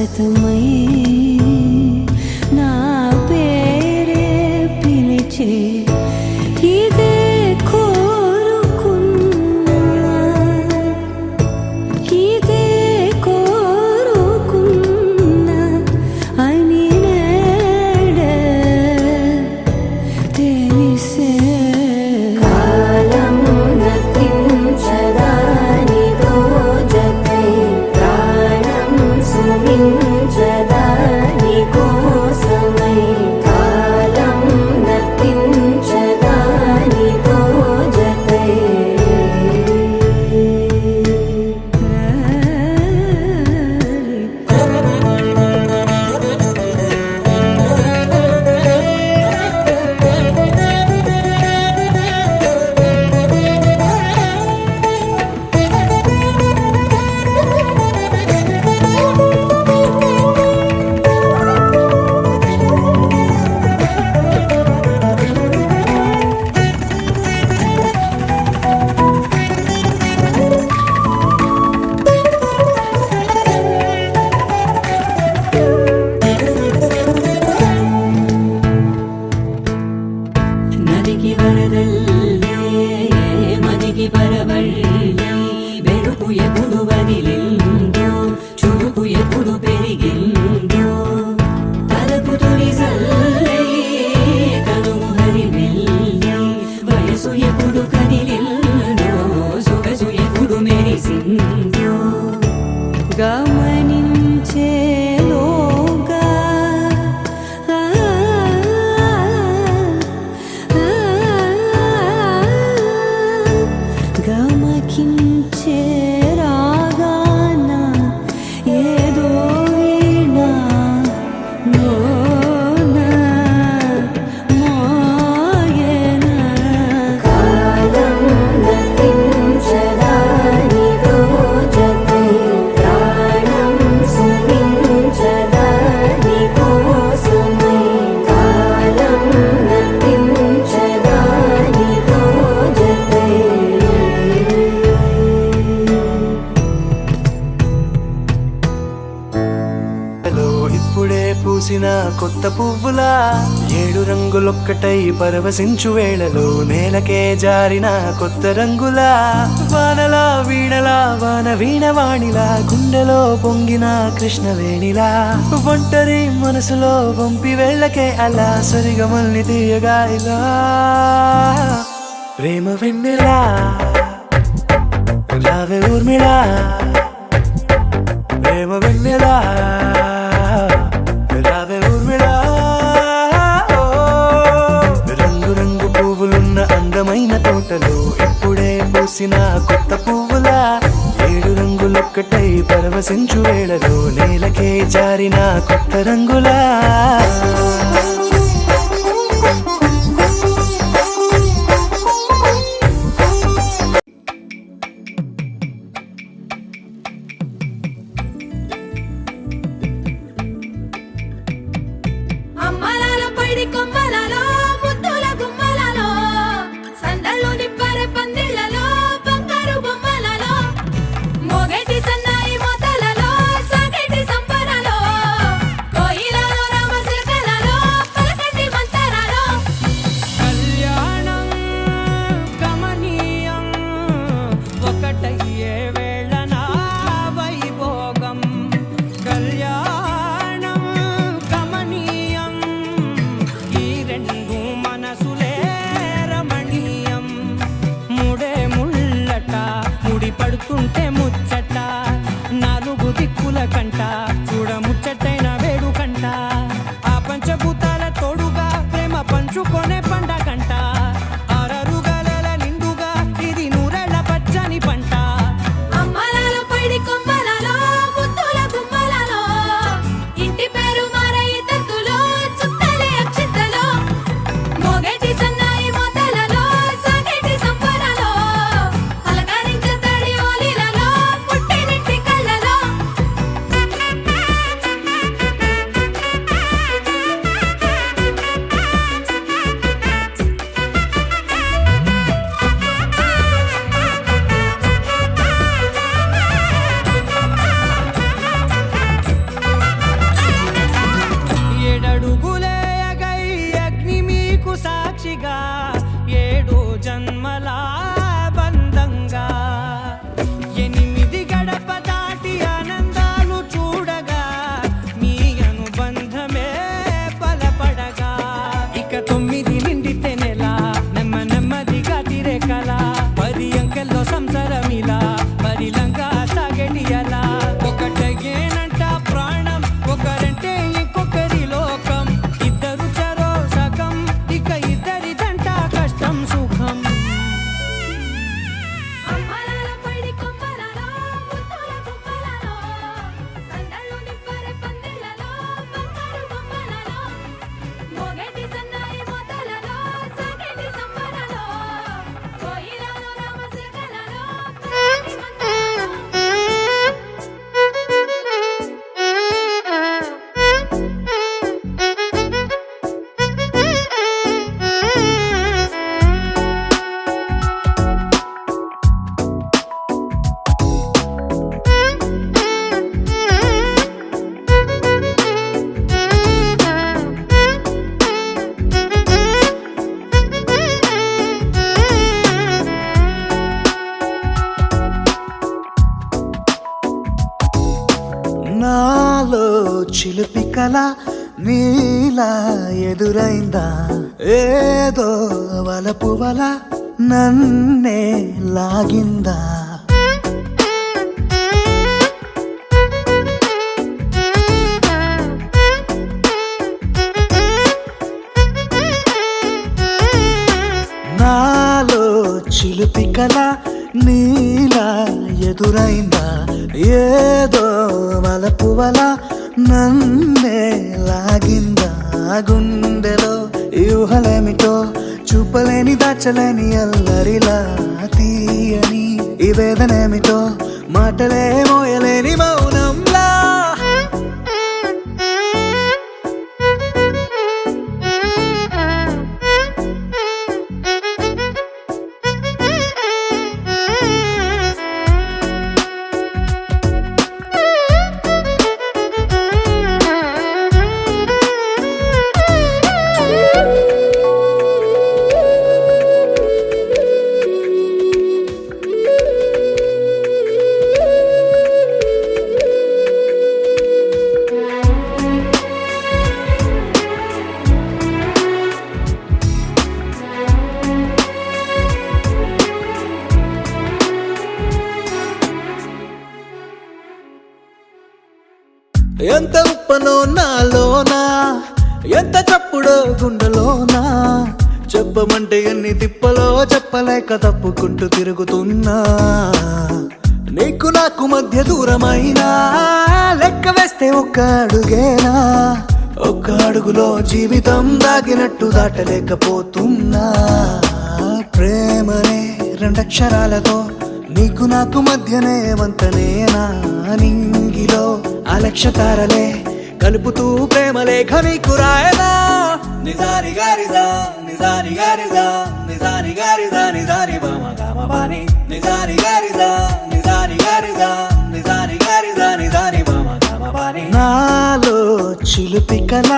శాశ్వతమై నా పేరే పిలిచే ఇదే కోరుకున్నా ఇదే కోరుకున్నా అని నేడే తెలిసే కాలం నతించదానిదో జతై ప్రాణం సుమించదాని కోసమై కాలం నతించదానిదో జతై నదికి వరదల్లే మదికి పరవళ్ళే వెలుపు ఎప్పుడు వదిలిందో చురుకు ఎప్పుడు పెరిగిందో తలపు తొలి సల్లే కనుము హరిమెల్లే వయసు ఎప్పుడు కదిలిందో సొగసు ఎప్పుడు మెరిసిందో గమనించేలోగా గమకించే రాగాన ఏదో వీణా లోన మోగేనా కాలం నతించదానిదో జతై ప్రాణం సుమించదాని కోసమై కాలం నతించదానిదో జతై ఇప్పుడే పూసిన కొత్త పువ్వులా 7 రంగులొక్కటై పరవశించు వేళలో నేలకే జారిన కొత్త రంగులా వానలా వీణలా వాన వీణవాణిలా గుండెలో పొంగిన కృష్ణవేణిలా ఒంటరి మనసులో వంపి వెళ్ళకే అలా సరిగమల్ని తీయగా ఇలా ప్రేమ వెన్నెలా రావే ఊర్మిళా ప్రేమ వెన్నెలా రావే ఊర్మిళా రంగు రంగు పువ్వులున్న అందమైన తోటలో ఇప్పుడే పూసిన కొత్త పువ్వులా 7 రంగులొక్కటై పరవశించు వేళలో నేలకే జారిన కొత్త రంగులా అమ్మలాలో పైడి కొమ్మలలో ముద్దుల గుమ్మలలో సందళ్ళు నిప్పరె పందిళ్ళలో బంగారు బొమ్మలలో మోగేటి సన్నాయి మోతలలో సాగేటి సంబరాలో కోయిలలో రామశిల్కలలో పలకటి మంతరాలో కళ్యాణం గమనీయం ఒకటయ్యే వేళ నా వైభోగం కళ్యాణం గమనీయం ఈ రెండు మనసులే రమణీయం ముడే ముళ్ళట ముడి పడుతుంటే ముచ్చట 4 దిక్కుల కంట చూడ ముచ్చటైన వేడుకంట ఆ పంచభూతాల తోడుగా ప్రేమ పంచుకొనే పండగంట ఆరరుగల నిండుగా ఇది నూరెళ్ళ పచ్చని పంట అమ్మలాలో పైడి కొమ్మలలో ముద్దుల గుమ్మలలో ఇంటి పేరు మారయి తంతులో చుట్టలే అక్షింతలో మోగేటి సన్నాయి మోతలలో సాగేటి సంబరాలో అలకరించే తడి ఓలిలలో చిలిపి కల నీలా ఎదురైందా ఏదో వలపు వల నన్నే లాగిందా నాలో చిలిపి కల నీలా ఎదురైందా ఏదో వలపు వల నన్నే లాగిందా గుండెలో ఊహలేమిటో చూపలేని దాచలేని అల్లరిలా తీయని ఈ వేదనేమిటో మాటలే మోయలేని మౌనంలా ఎంత ఉప్పనో నాలోనా ఎంత చప్పుడో గుండెలోనా చెప్పమంటే ఎన్ని తిప్పలో చెప్పలేక తప్పుకుంటూ తిరుగుతున్నా నీకు నాకు మధ్య దూరమైనా లెక్క వేస్తే ఒక్క అడుగేనా ఒక్క అడుగులో జీవితం దాగినట్టు దాటలేకపోతున్నా ప్రేమనే రెండక్షరాలతో నీకు నాకు మధ్యనే వంతనేనా నింగిలో అలక్ష్య తారలే కలుపుతూ ప్రేమ లేఖ నీకు రాయనా నిజాని గారిదా నిజాని గారిదా నిజాని గారిదా నిజాని బామ గామ బాని నిజాని గారిదా నిజాని గారిదా నిజాని గారిదా నిజాని బామ గామ బాని నాలో చిలిపి కల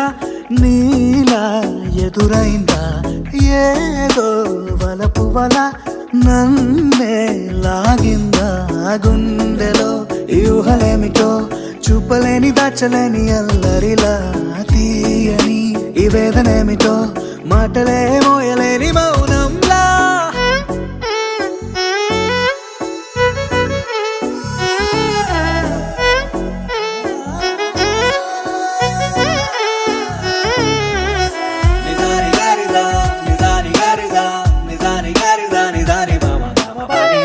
నీలా ఎదురైందా ఏదో వలపు వల నన్నే లాగిందా గుండెలో ఊహలేమిటో చూపలేని దాచలేని అల్లరిలా తీయని ఈ వేదనేమిటో మాటలే మోయలేని మౌనంలా నిజాని గారిదా నిజాని గారిదా నిజాని గారిదా నిజాని బామ గామ బాని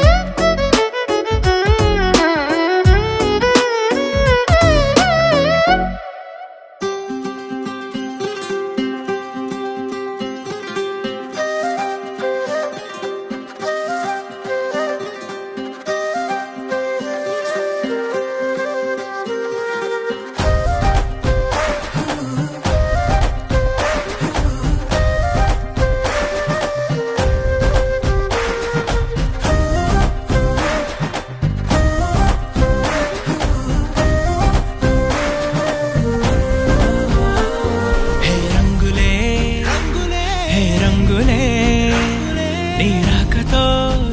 నీ రాకతో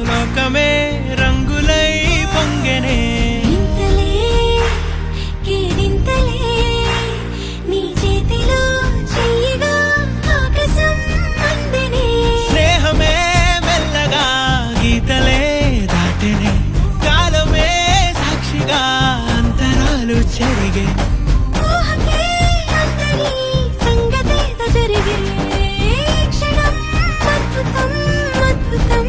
లోకమే రంగులై పొంగెనే ఇంతలే కేరింతలే నీ చేతిలో చెయ్యగా ఆకాశం అందెనే స్నేహమే మెల్లగా గీతలే దాటెనే కాలమే సాక్షిగా అంతరాలు చెరిగే ఊహకే అందరి సంగతేదో జరిగే క్షణం అద్భుతం అద్భుతం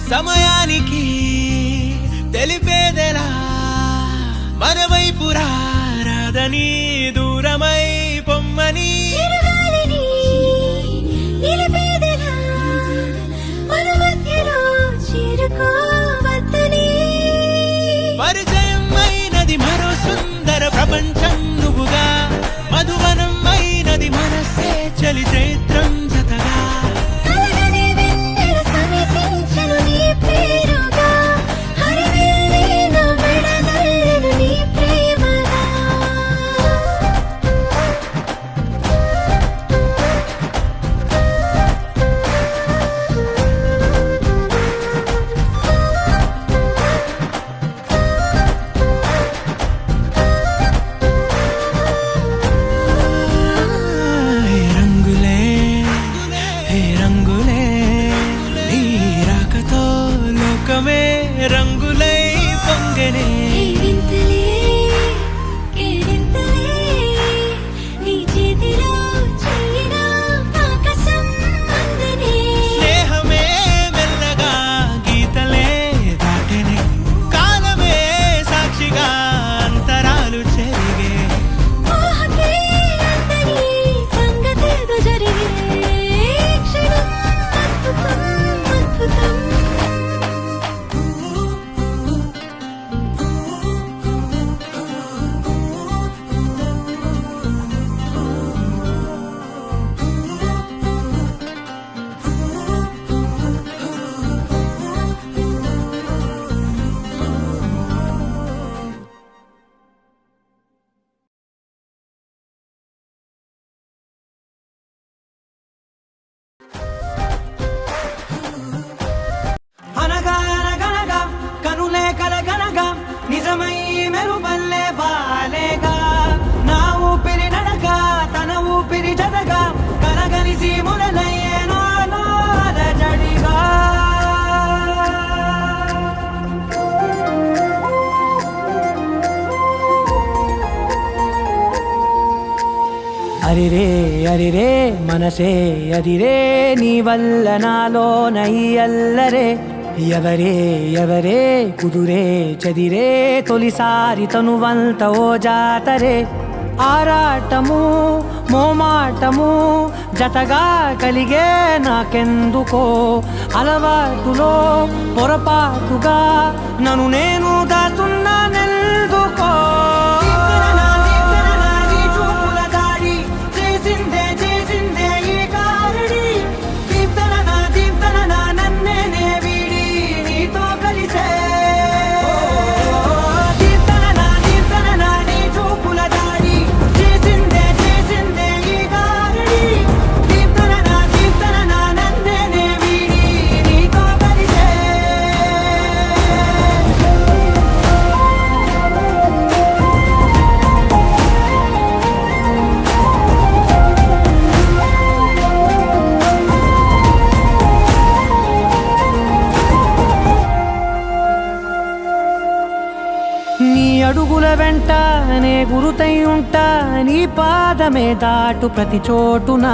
సమయానికి తెలిపేదెలా మన వైపు రాదని దూరమై పొమ్మని చిరుగాలిని నిలిపేదెలా మన మధ్యలో చేరుకోవద్దని పరిచయం అయినది మరో సుందర ప్రపంచం నువ్వుగా మధువనం అయినది మనసే చలి చైత్రం జతగా కలగని వెన్నెల సమీపించను నీ పేరుగా హరివెల్లి నా మెడదల్లెను నీ ప్రేమగా హే రంగులే హే రంగులే నీ రాకతో లోకమే రంగులై పొంగనే కేరింతలే కేరింతలే నీ చేతిలో చెయ్యిన ఆకాశం అందనే స్నేహమే మెల్లగా గీతలే దాటెనే కాలమే సాక్షిగా అంతరాలు చెరిగే ఊహకే అందని సంగతేదో జరిగే క్షణం అద్భుతం అద్భుతం అనగా అనగనగా కనులే కలగనగా నిజమై మెరుపల్లే వాలేగా నా ఊపిరి నడక తన ఊపిరి జతగా కలగలిసి మొదలయ్యే నాలో అలజడిగా అరిరే అరిరే మనసే అదిరే నీ వల్ల నాలో నయ్యల్లరే ఎవరే ఎవరే కుదురే చదిరే తొలిసారి తనువంత ఓ జాతరే ఆరాటము మోమాటము జతగా కలిగే నాకెందుకో అలవాటులో పొరపాటుగా నన్ను నేను దాస్తున్నానెందుకో నీ అడుగుల వెంట నే గురుతై ఉంటా నీ పాదమే దాటు ప్రతి చోటున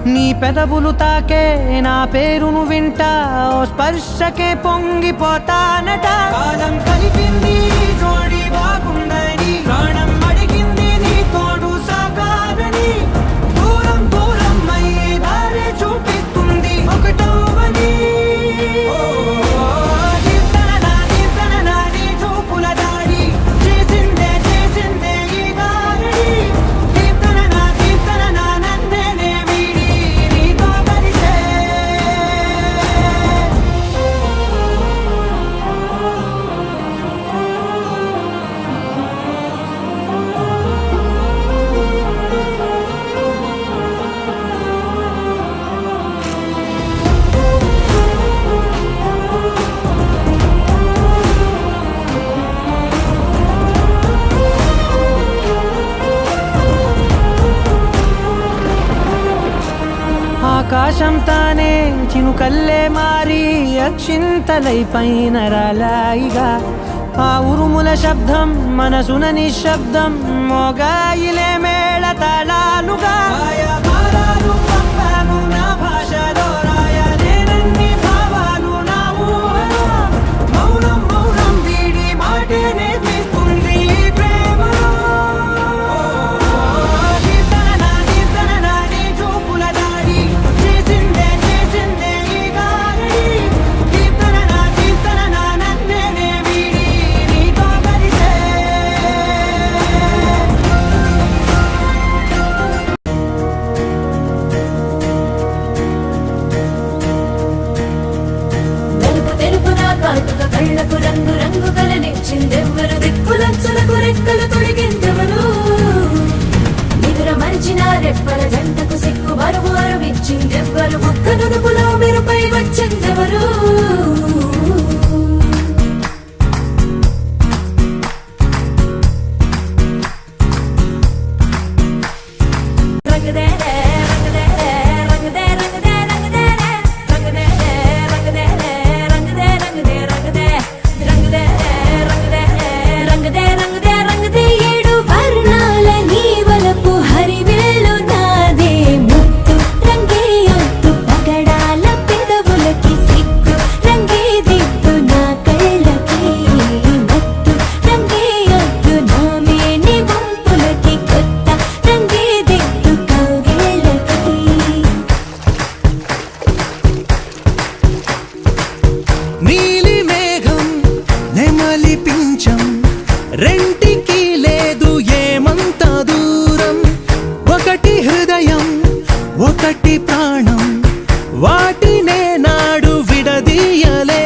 నీ పెదవులు తాకే నా పేరును వింటా ఓ స్పర్శకే పొంగిపోతానట కాలం కలిపింది జోడి బాగుందని ప్రాణం అడిగింది నీ తోడు సాగాలని దూరం దూరం అయ్యే దారి చూపిస్తుంది ఒకటవని ఆకాశం తానే చినుకల్లే మారి అక్షింతలై పైన రాలాయిగా ఆ ఉరుముల శబ్దం మనసున నిశ్శబ్దం మోగాయిలే మేళ తాళాలుగా నా భాషలో రాయలేనన్ని భావాలు నా ఊహలో మౌనం మౌనం వీడి కళ్ళకు రంగు రంగు కలనిచ్చిందెవ్వరు దిక్కులచ్చులకు రెక్కలు తొడిగిందెవరు నిదుర మరిచిన రెప్పల జంటకు సిగ్గు బరువు అరువిచ్చిందెవ్వరు ముక్క నునుపులో మెరుపై వచ్చిందెవరు రెంటికి లేదు ఏమంత దూరం ఒకటి హృదయం ఒకటి ప్రాణం వాటినే నాడు విడదీయలే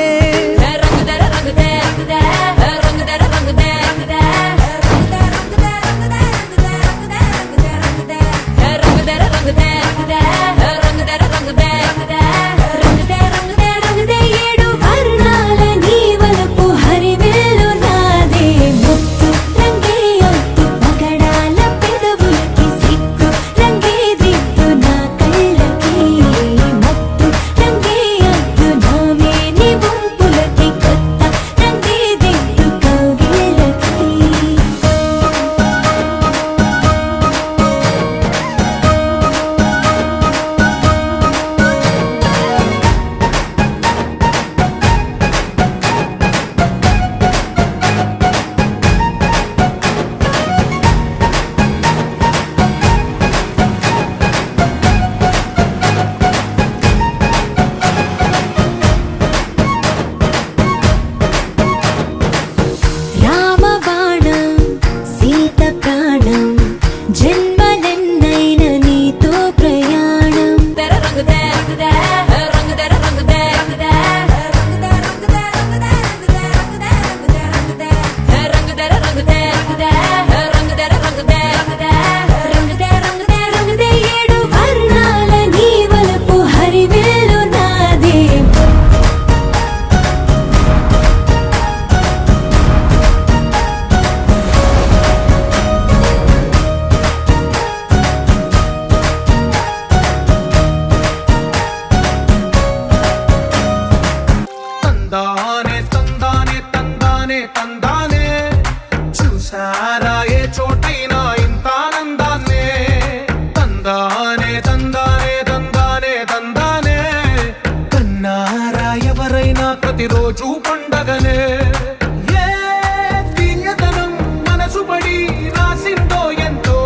చూసారా ఏ చోటైనా ఇంత ఆనందాన్నే తందానే తందానే తందానే తందానే కన్నారా ఎవరైనా ప్రతిరోజు పండగనే ఏ దివ్యతనం మనసు పడి రాసిందో ఎంతో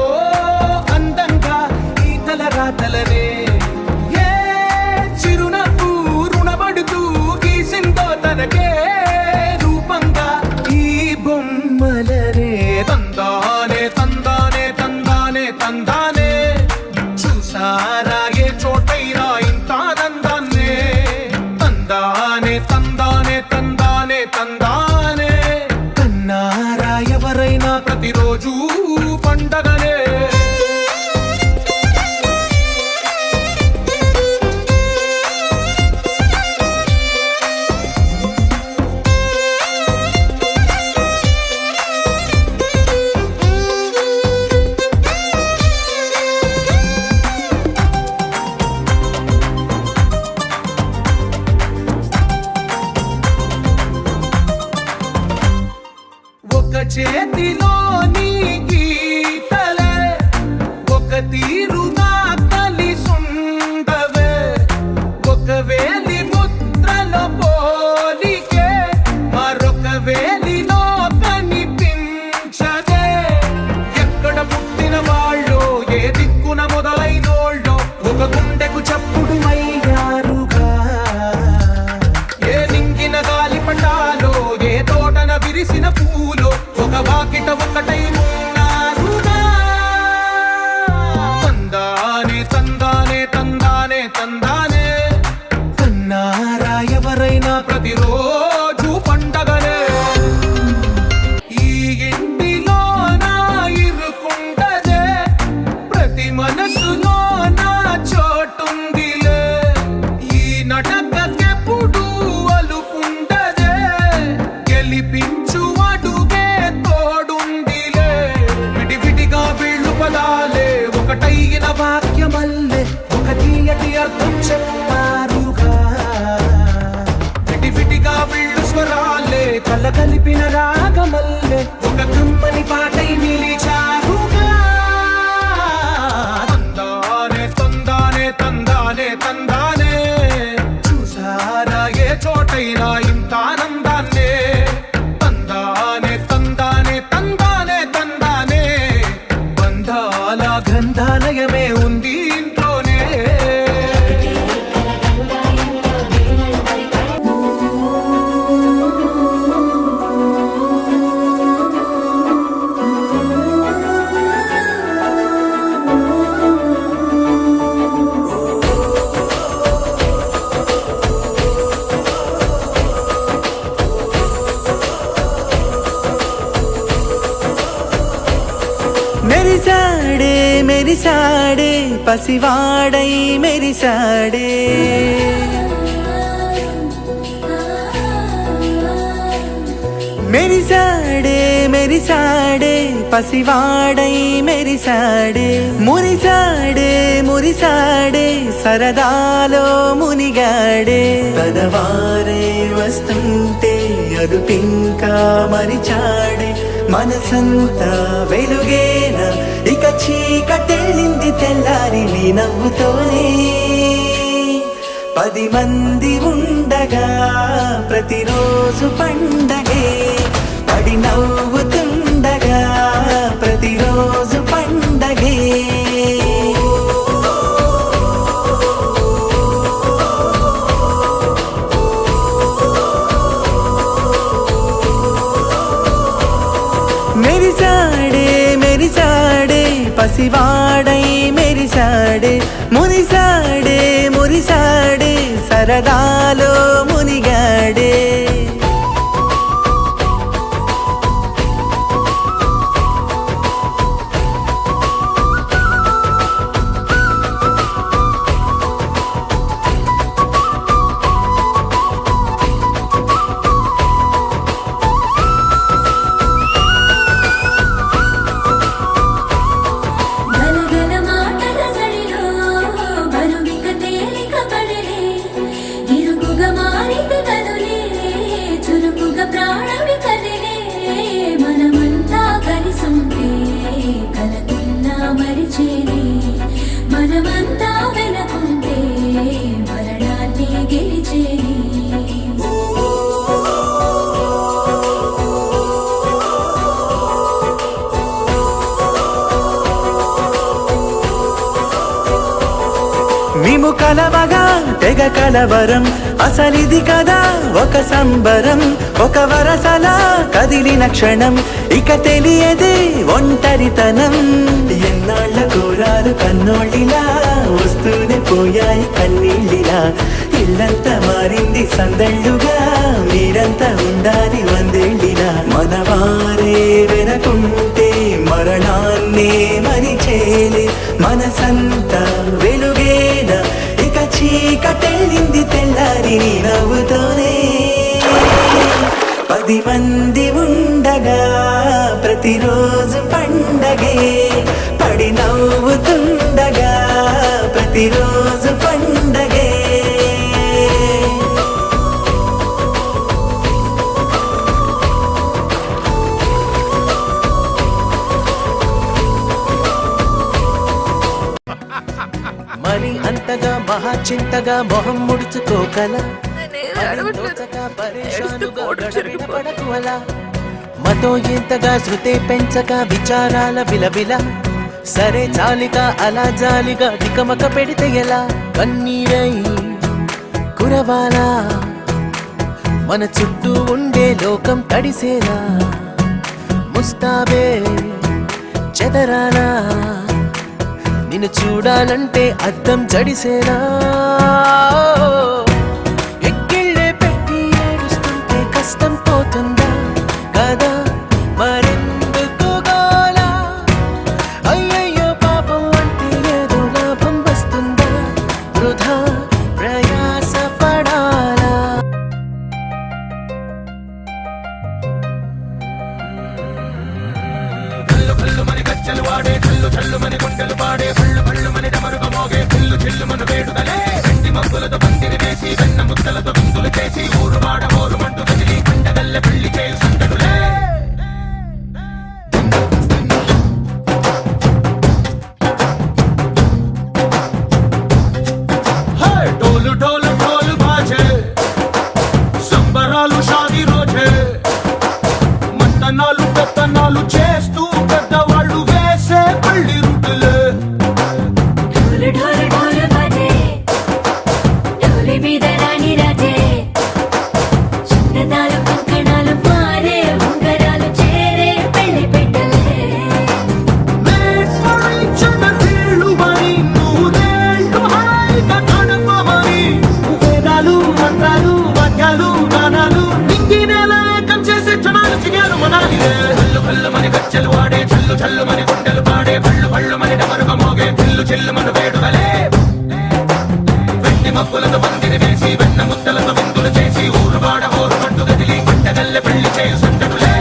అందంగా ఈ తలరాతలనే ఏ చిరునవ్వు రుణపడుతూ గీసిందో తనకే రూపంగా ఈ బొమ్మలనే తందానే తందానే తందానే తందానే చూసారా ఏ చోటైనా ఇంత ఆనందాన్నే తందానే తందానే తందానే తందానే కన్నారా ఎవరైనా ప్రతిరోజు పండగనే చేతిలో నీ గీతలే ఒక తీరుగా కలిసుండవే ఒక వేలి ముద్రలో పోలికే మరొక వేలిలో కనిపించదే ఎక్కడ పుట్టిన వాళ్ళు ఏ దిక్కున మొదలైనోళ్ళు ఒక గుండెకు చప్పుడు అయ్యారుగా ఏ నింగిన గాలి పటాలో ఏ తోటన విరిసిన పూలో ఒక వాకిట ఒకటై ఉన్నారుగా తందానే తందానే తందానే తందానే కన్నారా ఎవరైనా ప్రతిరోజు పండగ అర్థం చెప్తారుగా విటివిటిగా వీళ్ళు స్వరాలే కల కలిపిన రాగమల్లే ఒక కమ్మని పాటై నిలిచారుగా తందానే తందానే తందానే తందానే చూసారా ఏ చోటైనా ఇంత ఆనందాన్నే తందానే తందానే తందానే తందానే బంధాల గ్రంథాలయమే ఉంది ఇంట్లోనే మెరిసాడే మెరిసాడే పసివాడై మెరిసాడే మెరిసాడే మెరిసాడే పసివాడై మెరిసాడే మురిసాడే మురిసాడే సరదాలో మునిగాడే పదవారే వస్తుంటే అదుపింకా మరిచాడే మనసంతా వెలుగేన ఇక చీకటెళ్ళింది తెల్లారి నీ నవ్వుతోనే 10 మంది ఉండగా ప్రతిరోజు పండగే పడి నవ్వుతుండగా ప్రతిరోజు పండగే మెరిసాడే మెరిసాడే పసివాడై మెరిసాడే మురిసాడే మురిసాడే సరదాలో మునిగాడే గలగల మాటల సడిలో బరువిక తేలిక పడలే ఇరుకుగా మారితే కదులే చురుకుగా ప్రాణమి కదిలే మనమంతా కలిసుంటే కలకున్నా మరిచేనే మనమంతా వెనకుంటే మరణాన్ని గెలిచేనే మేము కలవగా తెగ కలవరం అసలిది కదా ఒక సంబరం ఒక వరసలా కదిలిన క్షణం ఇక తెలియదే ఒంటరితనం ఎన్నాళ్ళ కోరారు కన్నోళ్ళిలా వస్తూనే పోయాయి కన్నీళ్ళిలా ఇల్లంతా మారింది సందళ్ళుగా మీరంతా ఉండాలి వందేళ్ళిలా మనవారే వెనకుంటే మరణాన్నే మరిచేలే మనసంతా వెలుగేన ఇక చీకటెళ్ళింది తెల్లారి నీ నవ్వుతోనే 10 మంది ఉండగా ప్రతిరోజు పండగే పడి నవ్వుతుండగా ప్రతిరోజు పండగే మరి అంతగా మహాచింతగా మొహం ముడుచుకోకల మతో ఎంతగా శృతే పెంచగా విచారాల విలవిల సరే చాలిగా అలా జాలిగా తికమక పెడితే ఎలా కన్నీరై కురవాలా మన చుట్టూ ఉండే లోకం తడిసేలా ముస్తాబే చెదరానా నిన్ను చూడాలంటే అద్దం జడిసేనా ఎక్కిళ్ళే పెట్టి ఏడుస్తుంటే కష్టం పోతుందా కదా మరెందుకు గోలా అయ్యయ్యో పాపం అంటే ఏదో లాభం వస్తుందా వృధా ప్రయాస పడాలా మని గచ్చలు వాడే కళ్ళు చల్లు మని గుండెలు పాడే కళ్ళు మని డమరుగా మోగే చిల్లు మన వేడుదలే చల్లు మని గుండెలు పాడే పళ్ళు పళ్ళు మని డమరుగ మోగే పిల్లు చెల్లు మన వేడుకలే వెండి మబ్బులతో పందిరి వేసి వెన్న ముద్దలతో విందులు చేసి ఊరు వాడ ఊరు పట్టు గదిలి పంటగల్లె పెళ్లి చేయు సంతకులే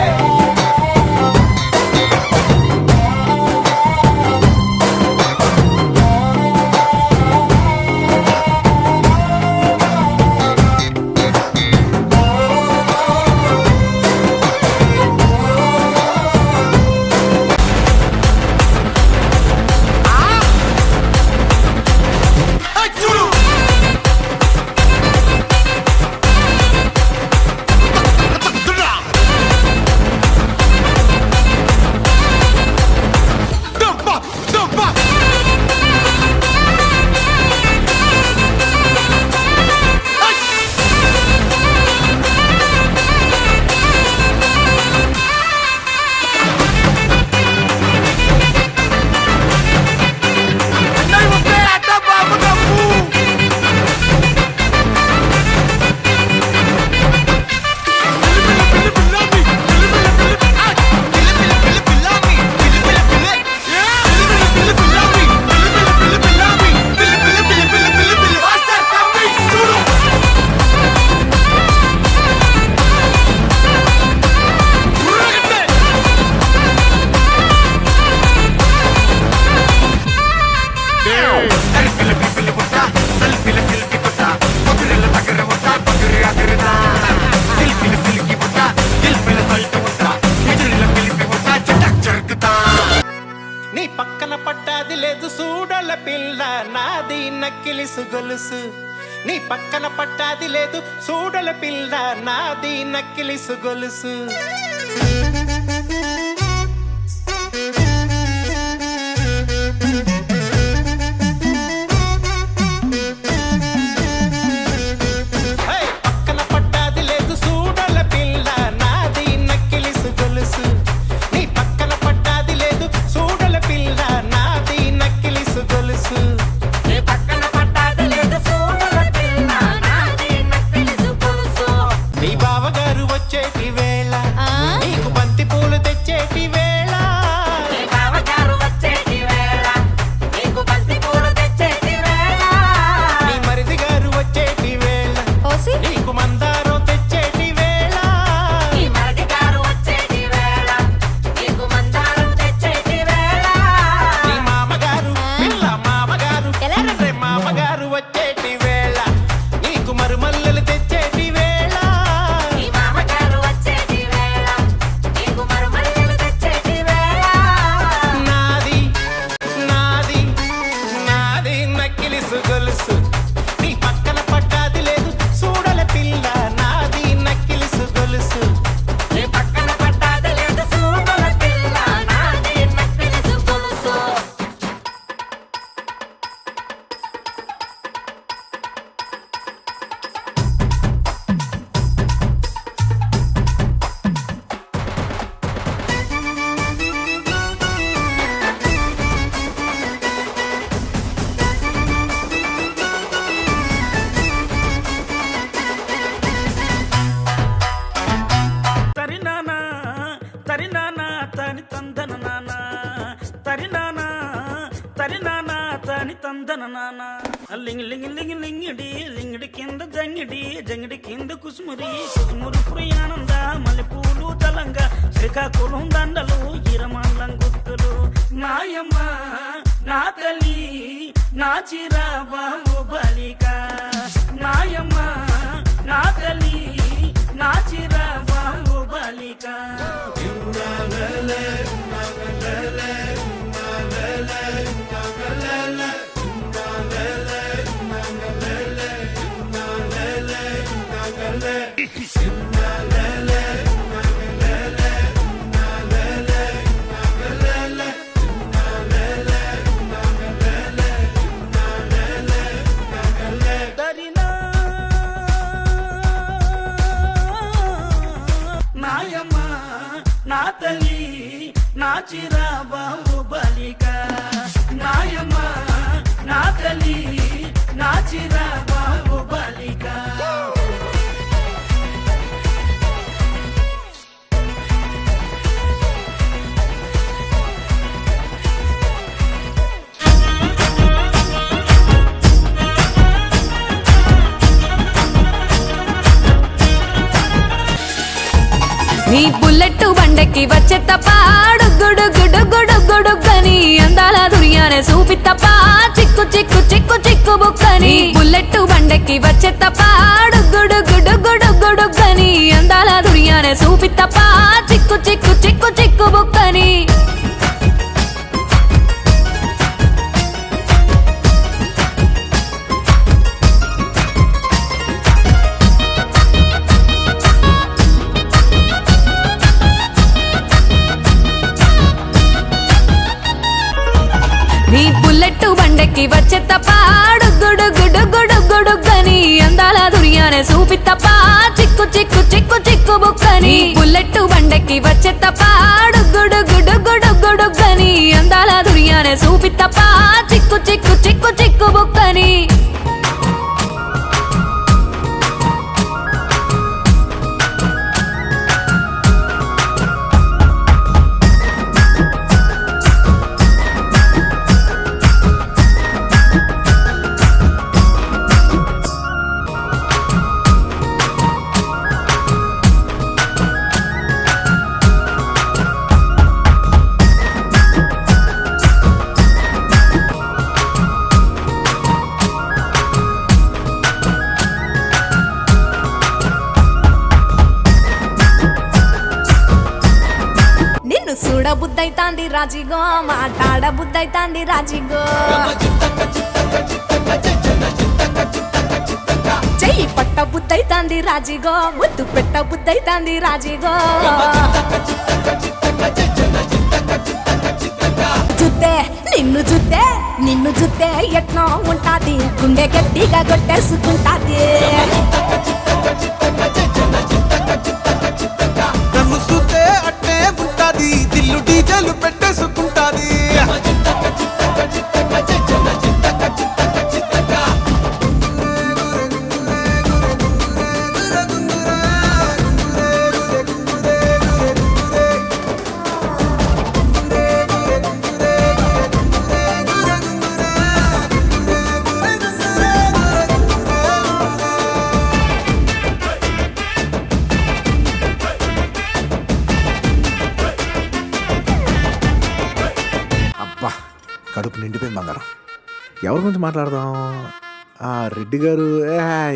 నీ పక్కన పట్టాది లేదు సూడల పిల్ల నాది నక్కిలిసు గొలుసు నీ పక్కన పట్టాది లేదు సూడల పిల్ల నాది నక్కిలిసు గొలుసు పక్కన పట్టాది లేదు సూడల పిల్ల నాది నక్కిలిసు గొలుసు నీ పక్కన పట్టాది లేదు సూడల పిల్ల నాది నక్కిలిసు గొలుసు నీ పక్కన పట్టాది లేదు సూడల పిల్ల నాది నక్కిలిసు గొలుసు నీ బావగారు వచ్చేటి వేళ నీకు బంతి పూలు తెచ్చేటి వేళ నీ బావగారు వచ్చేటి వేళ నీకు బంతి పూలు తెచ్చేటి వేళ నీ మరిది గారు వచ్చేటి వేళ నీకు మందారం తెచ్చేటి వేళ నీ మరిది గారు వచ్చేటి వేళ నీకు మందారం తెచ్చేటి వేళ నీ మామగారు పిల్ల మామగారు రే మామగారు వచ్చేటి వేళ నీకు మరుమల్లెలు తెచ్చేటి వేళ నీ మామగారు వచ్చేటి వేళ నీకు మరుమల్లెలు తెచ్చేటి వేళ నాది నాది నాది నక్కిలిసు గొలుసు నీ పక్కన పట్టాది లేదు సూడల పిల్ల నాది నక్కిలిసు గొలుసు నీ పక్కన పట్టాది లేదు సూడల పిల్ల నాది నక్కిలిసు గొలుసు తరినానా తరినానా తని తందన నానా తరినానా తరినానా తని తందన నానా లింగ్ లింగ్ లింగ్ లింగిడి లింగిడి కింద జంగిడి జంగిడి కింద కుసుమురి కుసుమురు ప్రియానంద మల్లెపూలు తలంగా శ్రీకాకుళం దండలు ఇరమండం గుర్తులు నాయమ్మ నా తల్లి నా చిరాబాబు బలిక నాయమ్మ నా తల్లి నా చిరాబాబు బలిక దరినా నాయమ్మ నా తల్లి నా చిరాబాబు బలిక నాయమ్మ నా తల్లి నా చిరాబాబు బలిక నీ బుల్లెట్ బండకి వచ్చే తప్ప గుడుగుడుగుడుగుడుగుడుగని అందాల దుర్యానే చూపి తప్ప చిక్కు చిక్కు చిక్కు చిక్కు బుక్కని బుల్లెట్ బండకి వచ్చే తప్ప గుడుగుడుగుడుగుడుగని అందాల దుర్యానే చూపి తప్ప చిక్కు చిక్కు చిక్కు చిక్కు బుక్కని నీ బుల్లెట్ బండకి వచ్చే తప్ప గుడుగుడుగుడుగుడుగని అందాల దుర్యానే చూపి తప్ప చిక్కు చిక్కు చిక్కు చిక్కు బుక్కని బుల్లెట్ బండకి వచ్చే తప్ప గుడుగుడుగుడుగుడుగని అందాల దుర్యానే చూపి తప్ప చిక్కు చిక్కు చిక్కు చిక్కు బుక్కని నిన్ను చూడ బుద్ధైతాంది రాజిగో మాట్లాడ బుద్ధైతాంది రాజిగో చెయ్యి పట్ట బుద్ధైతాంది రాజిగో ముద్దు పెట్ట బుద్ధైతాంది రాజిగో జుత్తే నిన్ను జుత్తే ఎట్లా ఉంటాది గుండె గట్టిగా కొట్టేసుకుంటాది నన్ను చూస్తే అట్టే ఉంటాది దిల్లు డీజలు పెట్టేసుకుంటాది అబ్బా కడుపు నిండిపోయింది బంగారం. ఎవరి గురించి మాట్లాడదాం? రెడ్డి గారు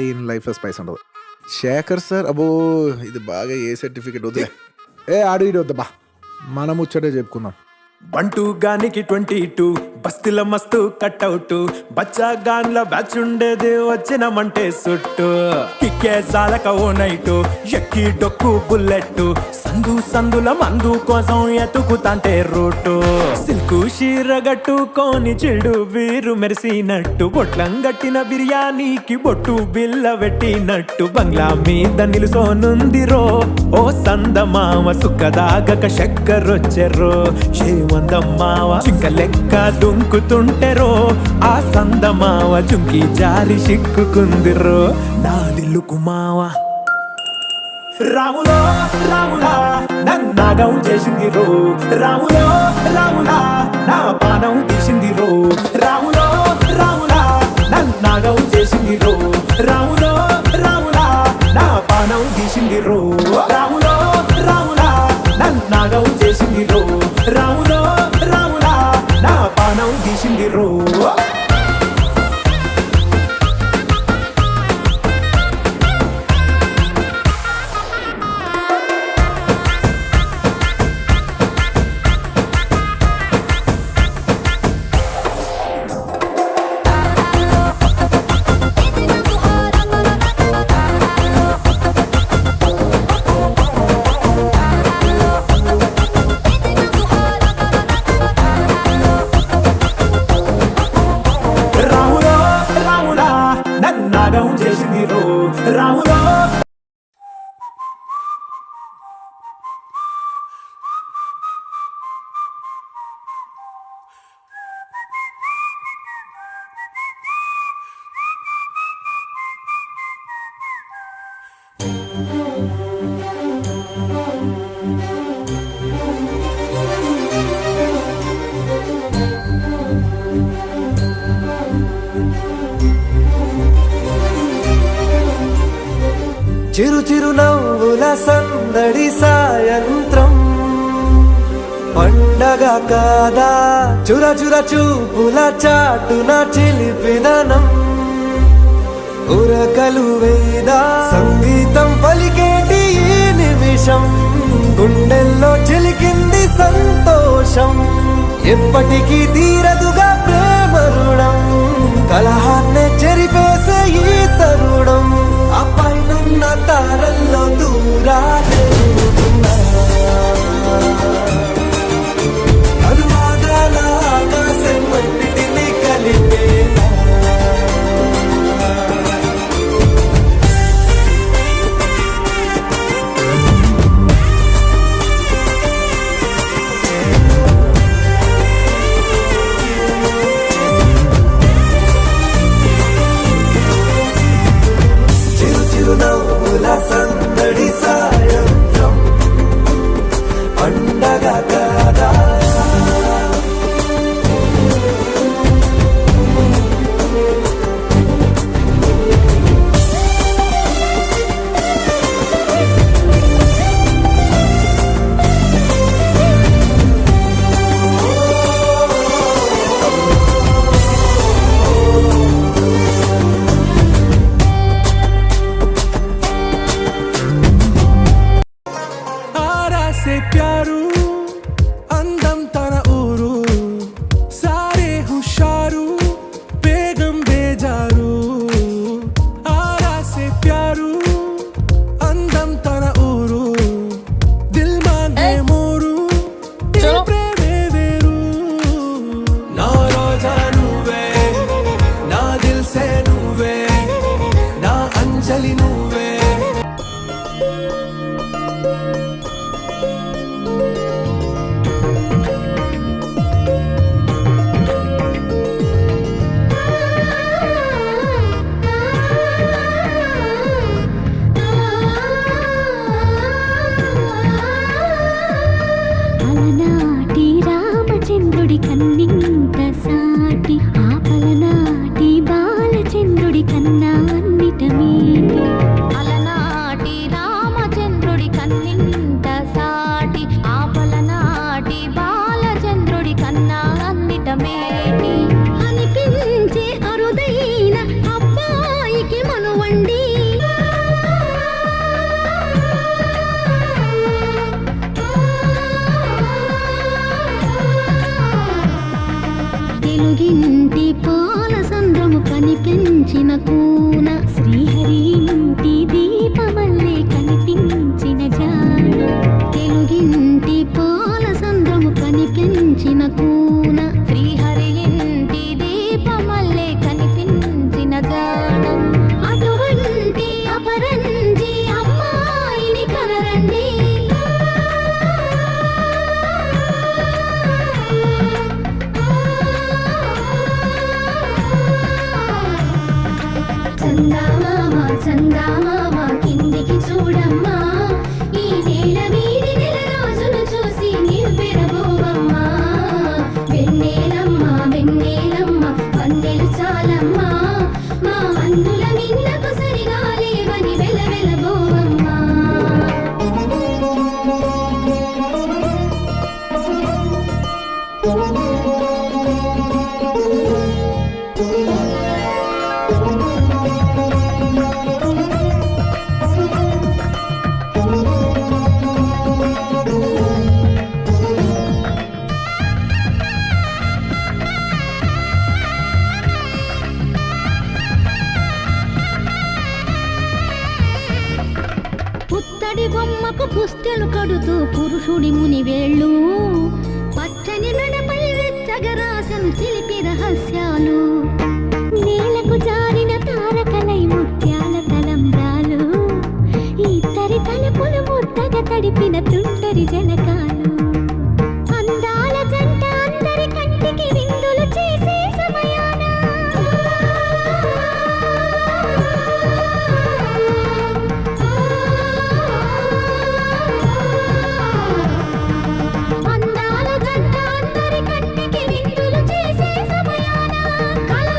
ఈయన లైఫ్లో స్పైస్ ఉండదు. శేఖర్ సార్ అబ్బో ఇది బాగా ఏ సర్టిఫికెట్ వద్దులే. ఆడు ఇడు వద్దా, మనం ముచ్చటే చెప్పుకుందాం. బంటూ గానికి 22 బస్తీల మస్తు కట్అవుట్ బచ్చా గాన్ల బ్యాచ్ ఉండేది వచ్చినమంటే సుట్టు కిక్కే జాలక ఓ నైటు ఎక్కి డొక్కు బుల్లెట్ సందుల మందు కోసం ఎతుకుతాంటే రూటు సిల్కు షీరగట్టుకోని చెడు వీరు మెరిసినట్టు బొట్లం గట్టిన బిర్యానీకి బొట్టు బిల్ల పెట్టినట్టు బంగ్లా మీద నిలుసోనుందిరో ఓ సందమామ సుక్కదాగక చక్కరొచ్చెర్రో వందమ్మావ చింక లెక్క దుంకుతుంటెరో ఆ సందమావ చుంకి జారి సిక్కుకుందిరో నా దిల్లుకు మావ రాములో రాములా నన్నాగం చేసింది రో రాములో రాములా నా పానం తీసింది రో రాములో రాములా నన్నాగం చేసింది రో రాములో రాములా నా పానం తీసింది రో రాములో రాములా నన్నాగం చేసింది రో రాములో రాములా నా పానం తీసింది రో చేసింది రో రాములో చిరు చిరు నవ్వుల సందడి సాయంత్రం పండగ కాదా చుర చుర చూపుల చాటున చిలిపిదనం ఉరకలు వేదా సంగీతం పలికేటి ఈ నిమిషం గుండెల్లో చిలికింది సంతోషం ఎప్పటికీ తీరదుగా ప్రేమ రుణం కలహాన్నే చెరిపేసే ఈ తరుణం ఆ పైనున్న తారల్లో దూరాలే అనువాదాల ఆకాశం అన్నిటినీ కలిపేనా సందడి సాయంత్రం పండగ కాదా ప్యారు అందం తన ఊరు సారే హుషారు బేగం బేజారు ఆరాసే ప్యారు అందం తన ఊరు దిల్ మాంగే మోరు ప్రేమే వేరు నా రోజా నువ్వే నా దిల్ సే నువ్వే నా అంజలి నువ్వే అలనాటి రామచంద్రుడి కన్నింత సాటి ఆపలనాటి బాలచంద్రుడి కన్నా అన్నిట మీటి అలనాటి రామచంద్రుడి కన్నింత సాటి ఆపలనాటి బాలచంద్రుడి కన్నా అన్నిట మేటి అనిపించే అరుదైన అబ్బాయికి మనువండి తెలుగింటి పాల సంద్రము కనిపించిన కూన శ్రీహరి ఇంటి దీపమల్లే కనిపించిన జాడ తెలుగింటి పాల సంద్రము కనిపించిన కూన శ్రీహరి ఇంటి దీపమల్లే కనిపించిన జాడ అటువంటి అపరంజి అమ్మాయిని కనరండి చందామామ కిందికి చూడమ్మా ఈ నేల వీడి నెల రోజులు చూసి నీవు పెరబోవమ్మా వెన్నెలమ్మ వెన్నెలమ్మ వన్నెలు చాలమ్మా మా అందుల మిన్నకు సరిగా లేవని వెలవెలబోవమ్మా పుత్తడి బొమ్మకు పుస్తెలు కడుతూ పురుషుడి ముని వేళ్ళు పచ్చని మెడపై వెచ్చగరాసను చిలిపి రహస్యాలు నేలకు జారిన తారకలై ముత్యాల తలంబ్రాలు ఇద్దరి తలుపులు ముద్దగా తడిపిన తుంటరి జనకాలు అందాల జంట అందరి కంటికి విందులు చేసే సమయాన అందాల జంట అందరి కంటికి విందులు చేసే సమయాన కల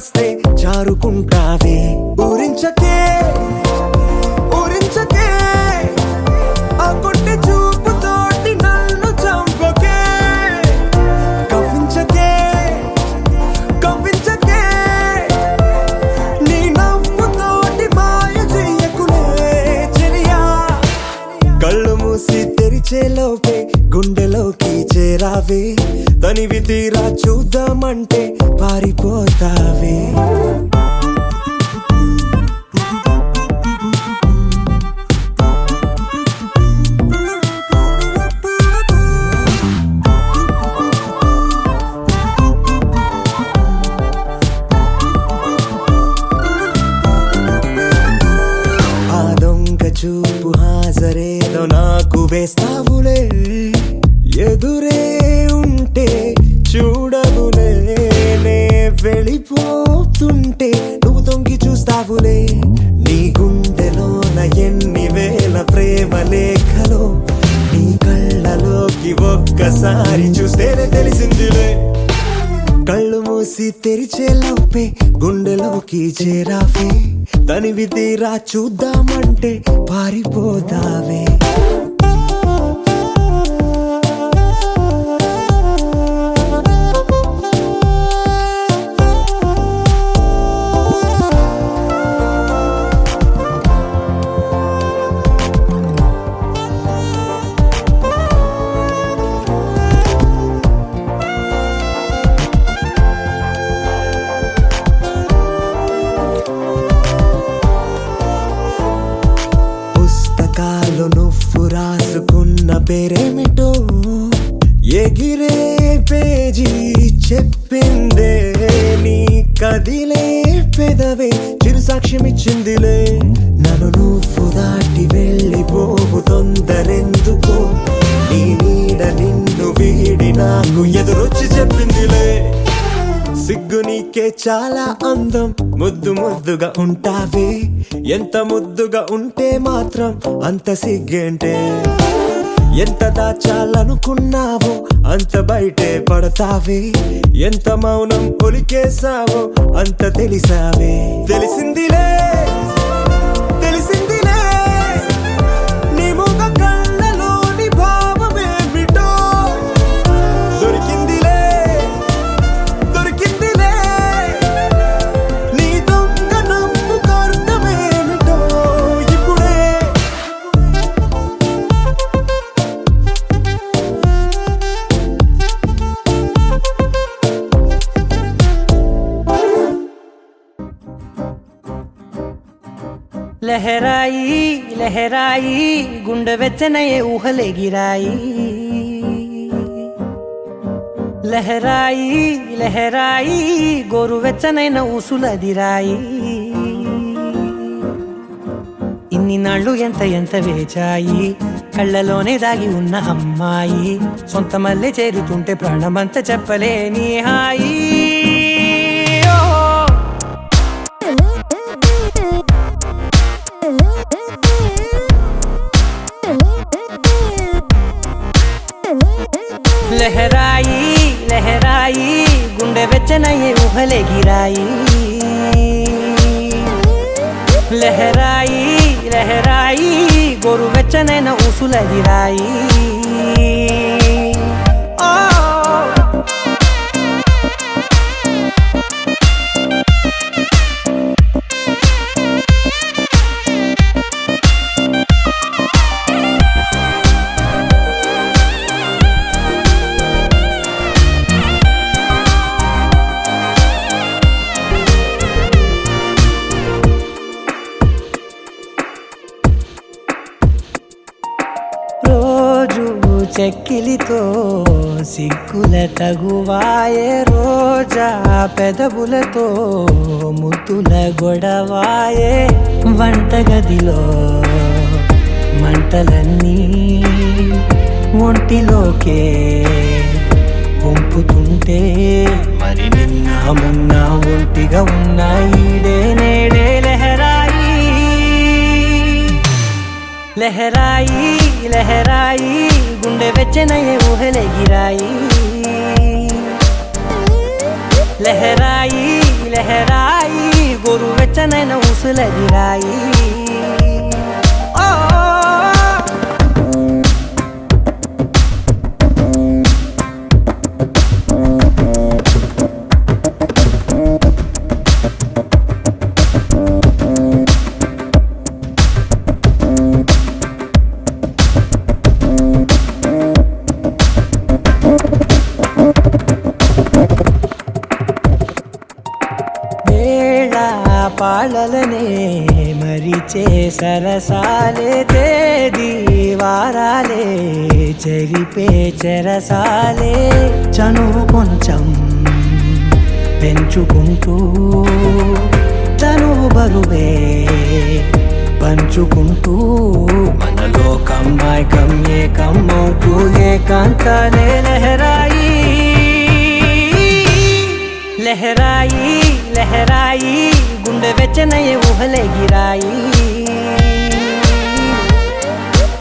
వస్తే జారుకుంటావే ఊరించకే ఊరించకే ఆ కొట్టి చూపుతోటి నన్ను చంపకే కవ్వించకే కవ్వించకే నీ నవ్వుతోటి మాయ చెయ్యకులే చెలియా కళ్ళు మూసి తెరిచేలోపే గుండెలోకి చేరావే తనివి తీరా చూద్దామంటే పారిపోతావే ఆ దొంగ చూపు హాజరేదో నాకు వేస్తావులే ఎదురే ఉంటే చూడవులే నే వెళ్ళిపోతుంటే నువ్వు తొంగి చూస్తావులే నీ గుండెలోన ఎన్ని వేల ప్రేమ లేఖలో నీ కళ్ళలోకి ఒక్కసారి చూస్తేనే తెలిసిందిలే కళ్ళు మూసి తెరిచేలోపే గుండెలోకి చేరావే తనివి తీరా చూద్దామంటే పారిపోతావే పుస్తకాలు నువ్వు రాసుకున్న పేరేమిటో ఎగిరే పేజీ చెప్పిందే నీ కదిలే పెదవే చిరు సాక్ష్యమిచ్చిందిలే నన్ను నువ్వు దాటి వెళ్ళిపోవు తొందరెందుకో నీ నీడ నిన్ను వీడి నాకు ఎదురొచ్చి చెప్పిందిలే సిగ్గు నీకే చాలా అందం ముద్దు ముద్దుగా ఉంటావే ఎంత ముద్దుగా ఉంటే మాత్రం అంత సిగ్గేంటే ఎంత దాచాలనుకున్నావో అంత బయటే పడతావే ఎంత మౌనం ఒలికేసావో అంత తెలిసావే తెలిసిందిలే తెలిసిందిలే నీ ముఖ కళ్ళలోని భావమేమిటో దొరికిందిలే దొరికిందిలే నీ దొంగ నవ్వు అర్థమేమిటో ఇప్పుడే లహరాయి లహరాయి గుండె వెచ్చనయే ఊహలే గిరాయి లహరాయి లహరాయి గోరు వెచ్చనైన ఊసులదిరాయి ఇన్ని నాళ్ళు ఎంత ఎంత వేచాయి కళ్ళలోనే దాగి ఉన్న అమ్మాయి సొంత మల్లె చేరుతుంటే ప్రాణమంత చెప్పలేని హాయి లహరాయి లహరాయి గుండె వెచ్చనయ్యే ఊహలే గిరాయి లహరాయి లహరాయి గోరు వెచ్చనైన ఊసులదిరాయి చెక్కిలితో సిగ్గుల తగువాయే రోజా పెదవులతో ముద్దుల గొడవాయే వంటగదిలో మంటలన్నీ ఒంటిలోకే వంపుతుంటే మరి నిన్న మొన్న ఒంటిగా ఉన్నాయి నేడే లహరాయి లహరాయి లహరాయి గుండె వెచ్చనయ్యే ఊహలే గిరాయి లహరాయి లెహరాయి గోరువెచ్చనైన ఊసులదిరాయి ఓ పాలలనే మరిచే సరసాలే తేదీ వారాలే చెరిపే చెరసాలే చనువు కొంచెం పెంచుకుంటూ తనువు బరువే పంచుకుంటూ మనలో కమ్మాయి కమ్మే కమ్మవుతూ ఏకాంతాలే లహరాయి లహరాయి లహరాయి గుండె వెచ్చనయ్యే ఊహలెగిరాయి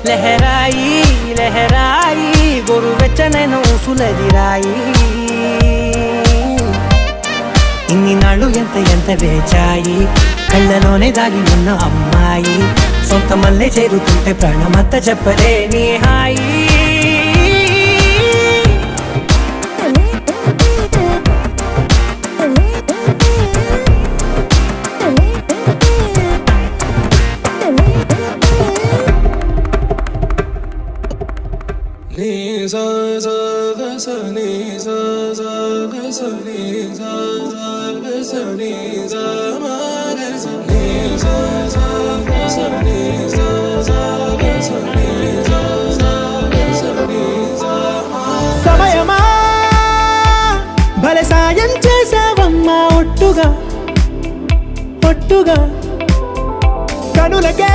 లహరాయి లహరాయి గోరు వెచ్చనైన ఊసులదిరాయి ఇన్ని నాళ్ళు ఎంత ఎంత వేచాయి కళ్ళలోనే దాగి ఉన్న అమ్మాయి సొంత మల్లె చేరుతుంటే ప్రాణమంతా చెప్పలేని హాయి సమయమా భలే సాయం చేసావమ్మా ఒట్టుగా ఒట్టుగా కనులకే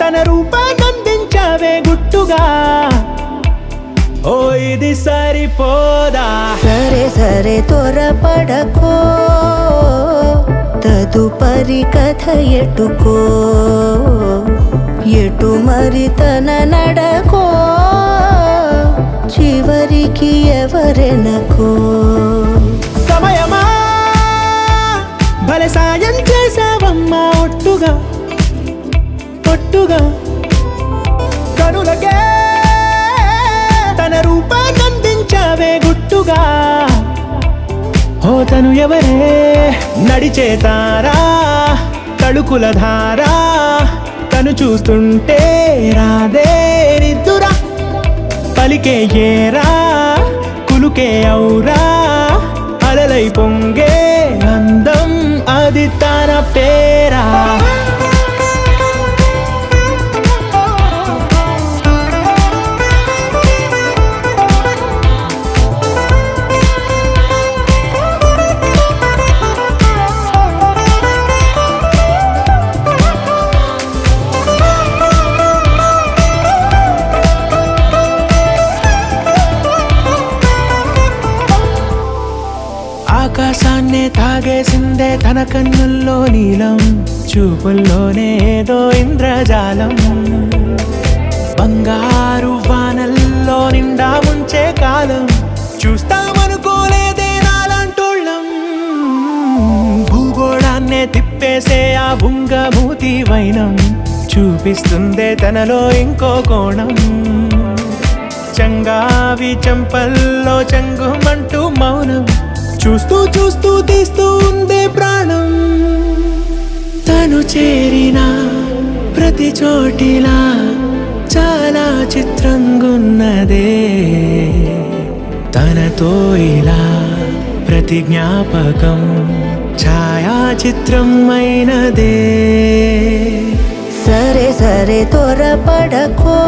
తన రూపాన్నందించావే గుట్టుగా ఓ ఇది సరిపోదా సరే సరే త్వరపడకో తదుపరి కథ ఎటుకో ఎటు మరి తన నడకో చివరికి ఎవరెనకో సమయమా భలే సాయం చేసావమ్మా ఒట్టుగా ఒట్టుగా కనులకే తన రూపాన్నందించావే గుట్టుగా ఓ తను ఎవరే నడిచే తారా తళుకుల ధారా తను చూస్తుంటే రాదే నిద్దురా పలికే ఏరా కులుకే ఔరా అలలై పొంగే అందం అది తన పేరా ఆకాశాన్నే తాగేసిందే తన కన్నుల్లో నీలం చూపుల్లోనే ఏదో ఇంద్రజాలం బంగారు వానల్లో నిండా ఉంచే కాలం చూస్తామనుకోలేదే నాలాంటోళ్ళం భూగోళాన్నే తిప్పేసే ఆ బుంగమూతి వైనం చూపిస్తుందే తనలో ఇంకో కోణం చంగావి చంపల్లో చంగుమంటూ మౌనం చూస్తూ చూస్తూ తీస్తూ ఉందే ప్రాణం తను చేరిన ప్రతి చోటిలా చాలా చిత్రంగున్నదే తనతో ఇలా ప్రతి జ్ఞాపకం ఛాయాచిత్రం అయినదే సరే సరే త్వరపడకో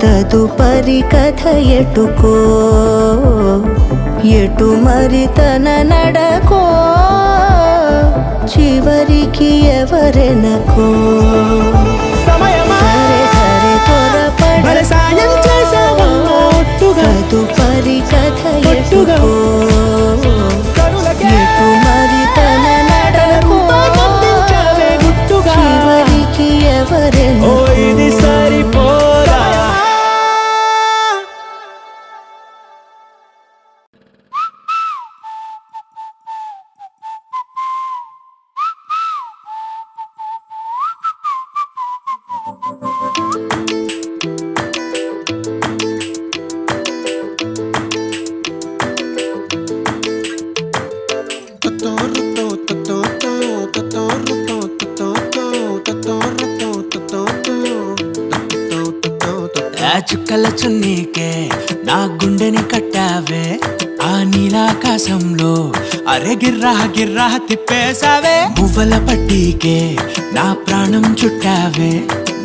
తదుపరి కథ ఎటుకో ఎటు మరి తన నడకో చివరికి ఎవరెనకో సమయమా సరే సరే భలే సాయం చేసావమ్మా ఒట్టుగా తదుపరి కథ ఒట్టుగా ఎటుకో కనులకే ఎటు మరి తన నడకో రూపాన్నందించావే గుట్టుగా చివరికి ఓ ఎవరెనకో ఇది సరిపోదా ఆ చుక్కల చున్నీకే నా గుండెని కట్టావే ఆ నీలాకాశంలో అరే గిర్రా గిర్రా తిప్పేశావే పువ్వుల పట్టీకే నా ప్రాణం చుట్టావే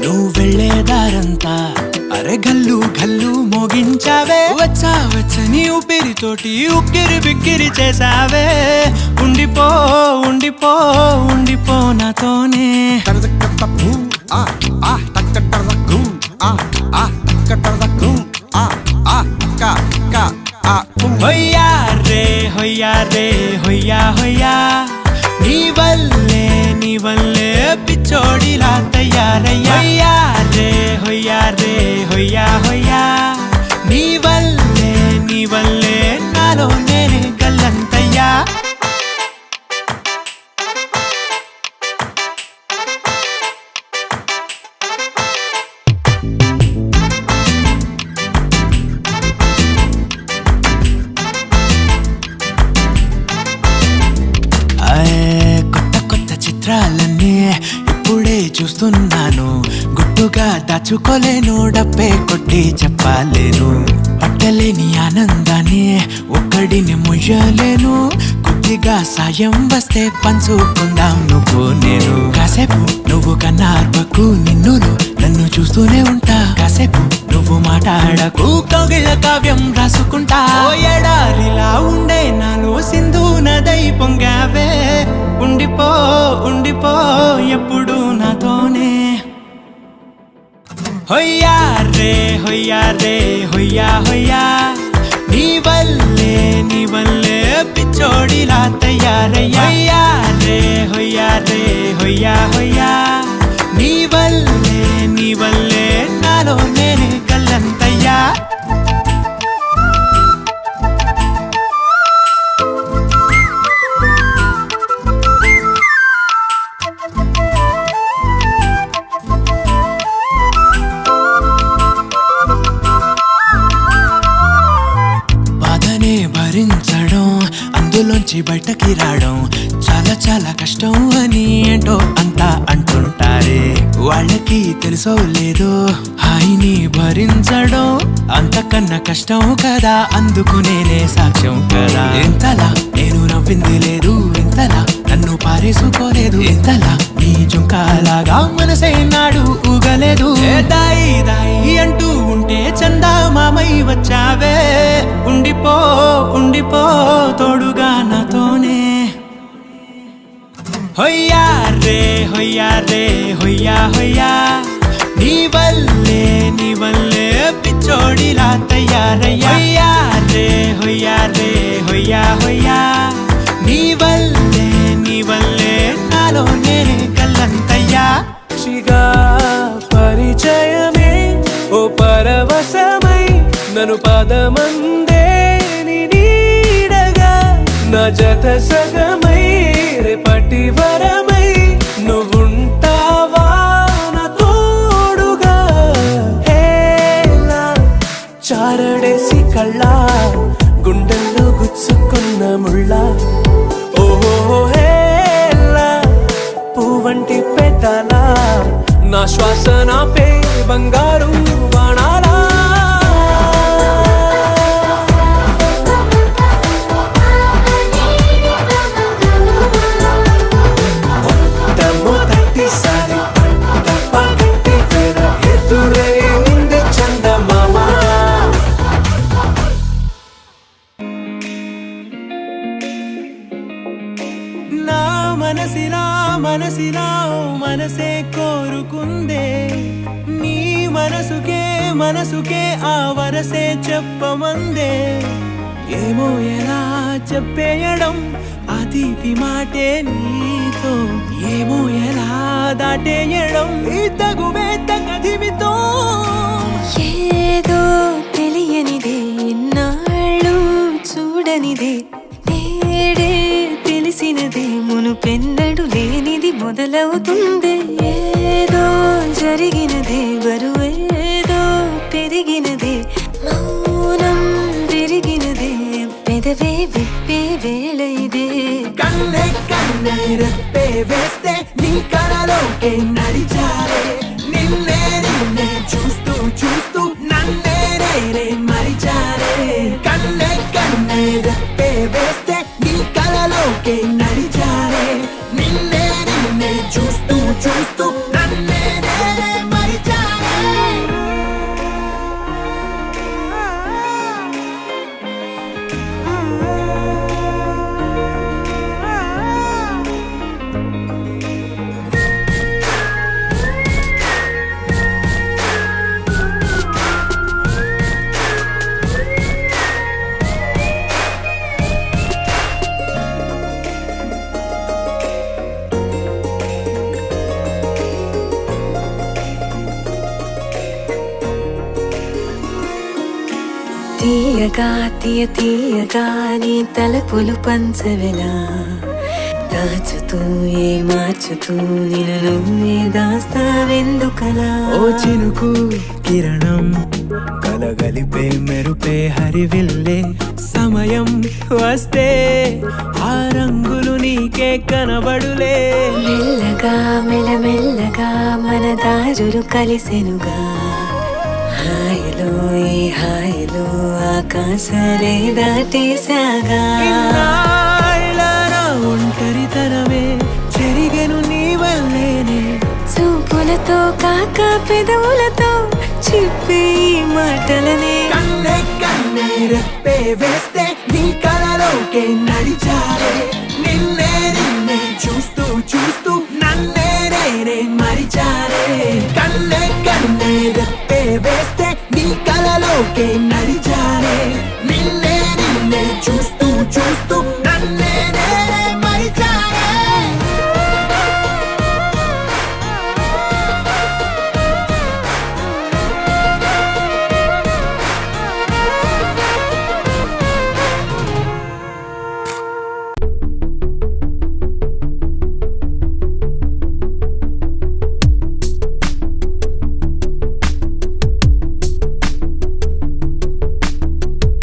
నువ్వు వెళ్ళే దారంతా అరే గల్లు గల్లు మోగించావే వచ్చా వచ్చని ఊపిరితోటి ఉక్కిరి బిక్కిరి చేసావే ఉండిపో ఉండిపో ఉండిపో నాతోనే హొయ్యా రే హొయ్యా రే హొయ్యా హొయ్యా నీ వల్లే పిచ్చోడిలా తయారయ్యా హొయ్యా రే హొయ్యా హొయ్యా నీ వల్లే నాలో నేనే గల్లంతయ్యా కొత్త కొత్త చిత్రాలన్నీ ఇప్పుడే చూస్తున్నాను గుట్టుగా దాచుకోలేను డబ్బే కొట్టి చెప్పలేను పట్టలేని ఆనందాన్ని ఒక్కడిని మొయ్యలేను కొద్దిగా సాయం వస్తే పంచుకుందాం నువ్వు నేను కాసేపు నువ్వు కన్నా అర్పకు నిన్నులు నన్ను చూస్తూనే ఉంటా కాసేపు నువ్వు మాట్లాడకు కౌగిళ్ళ కావ్యం రాసుకుంటా ఎడారిలా ఉండే నాలో సింధు నదై పొంగావే ఉండిపో ఉండిపో ఎప్పుడు నాతోనే హొయ్యా రే హొయ్యా రే హొయ్యా హొయ్యా నీ వల్లే పిచ్చోడిలా తయారయ్యా హొయ్యా రే హొయ్యా హొయ్యా నీ వల్లే నాలో నేనే గల్లంతయ్యా భరించడం అందులోంచి బయటకి రావడం చాలా చాలా కష్టం అని ఏంటో అంతా అంటుంటారే వాళ్ళకి తెలుసో లేదో హాయిని భరించడం అంతకన్నా కష్టం కదా అందుకు నేనే సాక్ష్యం కదా ఎంతలా నేను నవ్వింది లేదు ఎంతలా నన్ను పారేసుకోలేదు ఎంతలా నీ జుంకాలాగా మనసే నాడు ఊగలేదు దాయి దాయి అంటూ ఉంటే చందా మామై వచ్చావే ఉండిపో ఉండిపో తోడుగా నాతోనే హొయ్యా రే హొయ్యా రే హొయ్యా హొయ్యా నీ వల్లే పిచ్చోడిలా తయారయ్యా హొయ్యా రే హొయ్యా హొయ్యా నీ వల్లే నాలో నేనే గల్లంతయ్యా సాక్షిగా పరిచయమే ఓ పరవశమై నన్ను పదమందే నీ నీడగా నా జత సగమై రేపటి వరమై నువ్వుంటావా నా తోడుగా హేలా చారడేసి కళ్ళ గుండెల్లో గుచ్చుకున్న ముళ్ళ ఓహో హేలా పువ్వంటి పెదాలా నా శ్వాస నాపే బంగారు బాణాలా దమ్ము తట్టిసారి తప్ప కట్టి వేర ఎదురే ఉంది చందమామ నా మనసిలా మనసే కోరుకుందే నీ మనసుకే ఆ వరసే చెప్పమందే ఏమో ఎలా చెప్పేయడం ఆ తీపి మాటే నీతో ఏమో ఎలా దాటేయడం ఈ తగువే తగదివితో ఏదో తెలియనిదే నాళ్ళు చూడనిదే నేడే తెలిసినదే మునుపెన్నడు లేనిది మొదలవుతుంది ఏదో జరిగినదే బరువేదో పెరిగినదే మౌనం విరిగినదే పెదవే విప్పే వేళ ఇదే కన్నే కన్నే రెప్పే వేస్తే నీ కలలోకే నడిచారే నిన్నే నిన్నే చూస్తూ చూస్తూ నన్నే నేనే మరిచారే కన్నే కన్నే రెప్పే వేస్తే నీ కలలోకే నడిచారే నిన్నే నిన్నే చూస్తూ చూస్తూ నన్నే నేనే మరిచారే తీయగా తీయగా నీ తలపులు పంచవెలా దాచుతూ ఏ మార్చుతూ నిన్ను నువ్వే దాస్తావెందుకలా ఓ చినుకు కిరణం కలగలిపే మెరుపే హరివిల్లే సమయం వస్తే ఆ రంగులు నీకే కనబడులే మెల్లగా మెల్లమెల్లగా మన దారులు కలిసెనుగా హాయిలో ఈ హాయిలో ఆకాశాలే దాటేసాగా ఇన్నాళ్ళ నా ఒంటరితనమే చెరిగెను నీ వల్లేనే చూపులతో కాక పెదవులతో చెప్పే ఈ మాటలనే కన్నే కన్నే రెప్పే వేస్తే నీ కలలోకే నడిచారే నిన్నే నిన్నే చూస్తూ చూస్తూ నన్నే నేనే మరిచారే కన్నే కన్నే రెప్పే వేస్తే నీ కలలోకే నడిచారే నిన్నే నిన్నే చూస్తూ చూస్తూ నన్నే నేనే మరిచారే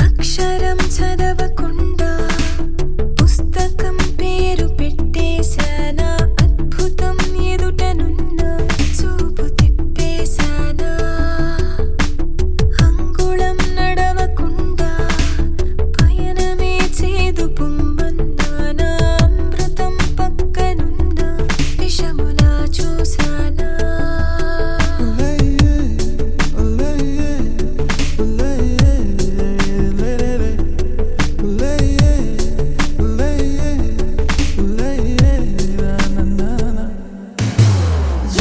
అక్షరం చదవకుండా పుస్తకం పేరు పెట్టేశానా అద్భుతం ఎదుటనున్న చూపు తిప్పేశానా అంగుళం నడవకుండా పయనమే చేదు పొమ్మన్నానా అమృతం పక్కనున్న విషములా చూశానా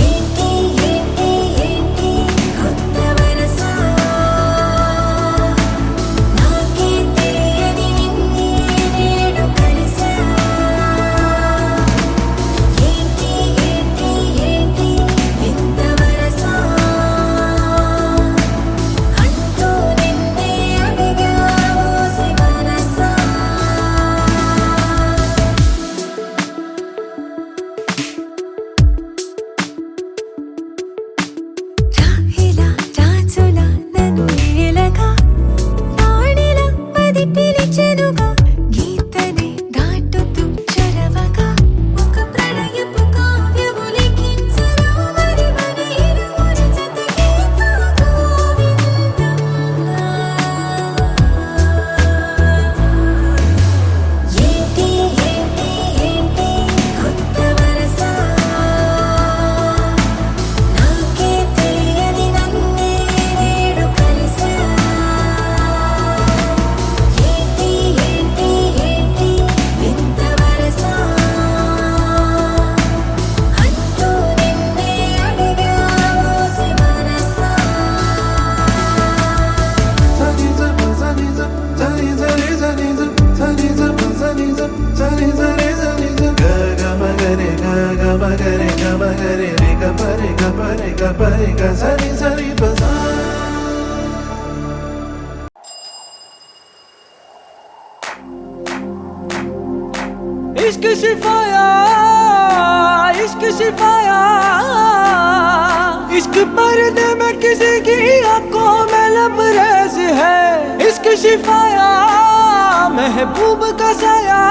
ఏంటి ఏంటి ఏంటి కొత్త వరస నాకే తెలియని నిన్నే నేడు కలిసా ఏంటి ఏంటి ఏంటి వింత వరస అంటూ నిన్నే అడిగా ఓసి వరస రాహిలా రాజులా నన్ను ఏలగా రాణిలా మది పిలిచెనుగా గీతనే దాటుతూ చొరవగా ఒక ప్రణయపు కావ్యము లిఖించరా మరి మన ఇరువురి జతకేగా గోవిందం ఏంటి ఏంటి ఏంటి కొత్త వరస నాకే తెలియని నన్నే నేడు కలిసా ఏంటి ఏంటి ఏంటి వింత వరస అంటూ నిన్నే అడిగా ఓసి వరస इश्क शिफाया इश्क शिफाया इश्क पर्दे में किसी की आंखों में लबरेज है इश्क शिफाया महबूब का साया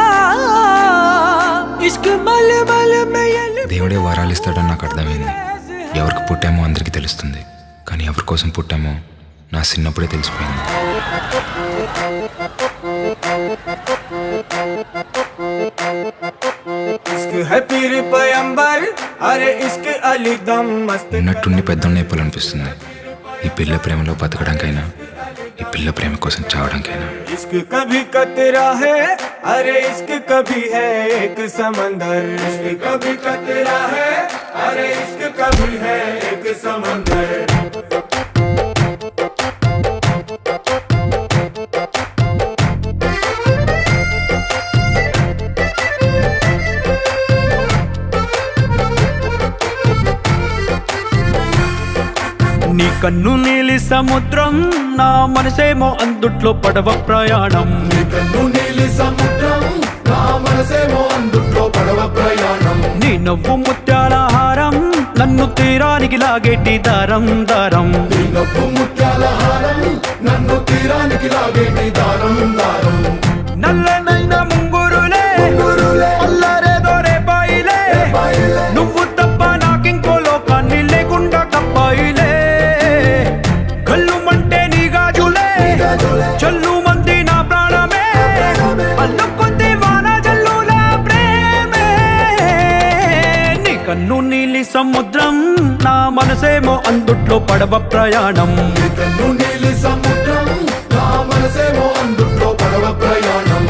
इश्क मल मल में ये దేవుడే వరాలు ఇస్తాడని నాకు అర్థమైంది. ఎవరికి పుట్టామో అందరికీ తెలుస్తుంది, కానీ ఎవరి కోసం పుట్టామో నా చిన్నప్పుడే తెలిసిపోయింది. ఉన్నట్టుండి పెద్దోళ్ళు చెప్పాలనిపిస్తుంది. ఈ పిల్ల ప్రేమలో బతకడానికైనా, ఈ పిల్ల ప్రేమ కోసం చావడానికైనా. इश्क कभी कतरा है अरे इश्क कभी है एक समंदर इश्क कभी कतरा है अरे इश्क कभी है एक समंदर నీ కన్ను నీలి సముద్రం నా మనసేమో అందుట్లో పడవ ప్రయాణం నీ కన్ను నీలి సముద్రం నా మనసేమో అందుట్లో పడవ ప్రయాణం నీ నవ్వు ముత్యాల హారం నన్ను తీరానికి లాగేటి దారం దారం నీ నవ్వు ముత్యాల హారం నన్ను తీరానికి లాగేటి దారం దారం నల్లనైన ముంగురులే అల్లరేదో రేపాయిలే నువ్వు తప్ప నాకింకో లోకాన్ని లేకుండా కప్పాయిలే కళ్ళుమంటే నీ గాజులే చల్లు మంది నా ప్రాణమే అల్లుకుంది వాన జల్లుల ప్రేమే నీ కన్ను నీలి సముద్రం నా మనసేమో అందుట్లో పడవ ప్రయాణం నీ కన్ను నీలి సముద్రం నా మనసేమో అందుట్లో పడవ ప్రయాణం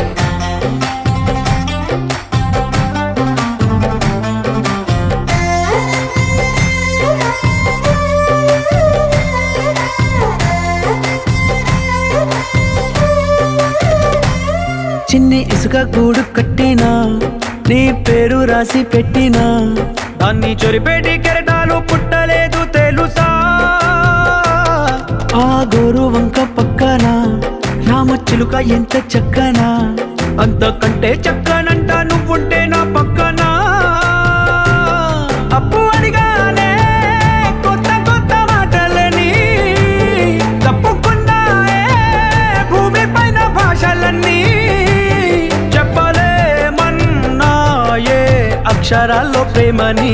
చిన్ని ఇసుక గూడు కట్టినా నీ పేరు రాసి పెట్టినా దాన్ని చొరిపేటి కెరటాలు పుట్టలేదు తెలుసా ఆ గోరు వంక పక్కన రామచిలుక ఎంత చక్కనా అంతకంటే చక్కనంట నువ్వుంటే నా పక్కన అప్పు అడిగానే కొత్త కొత్త మాటలని తప్పుకున్నాయే భూమి పైన భాషలన్నీ చెప్పలేమన్నాయే అక్షరాల్లో ప్రేమని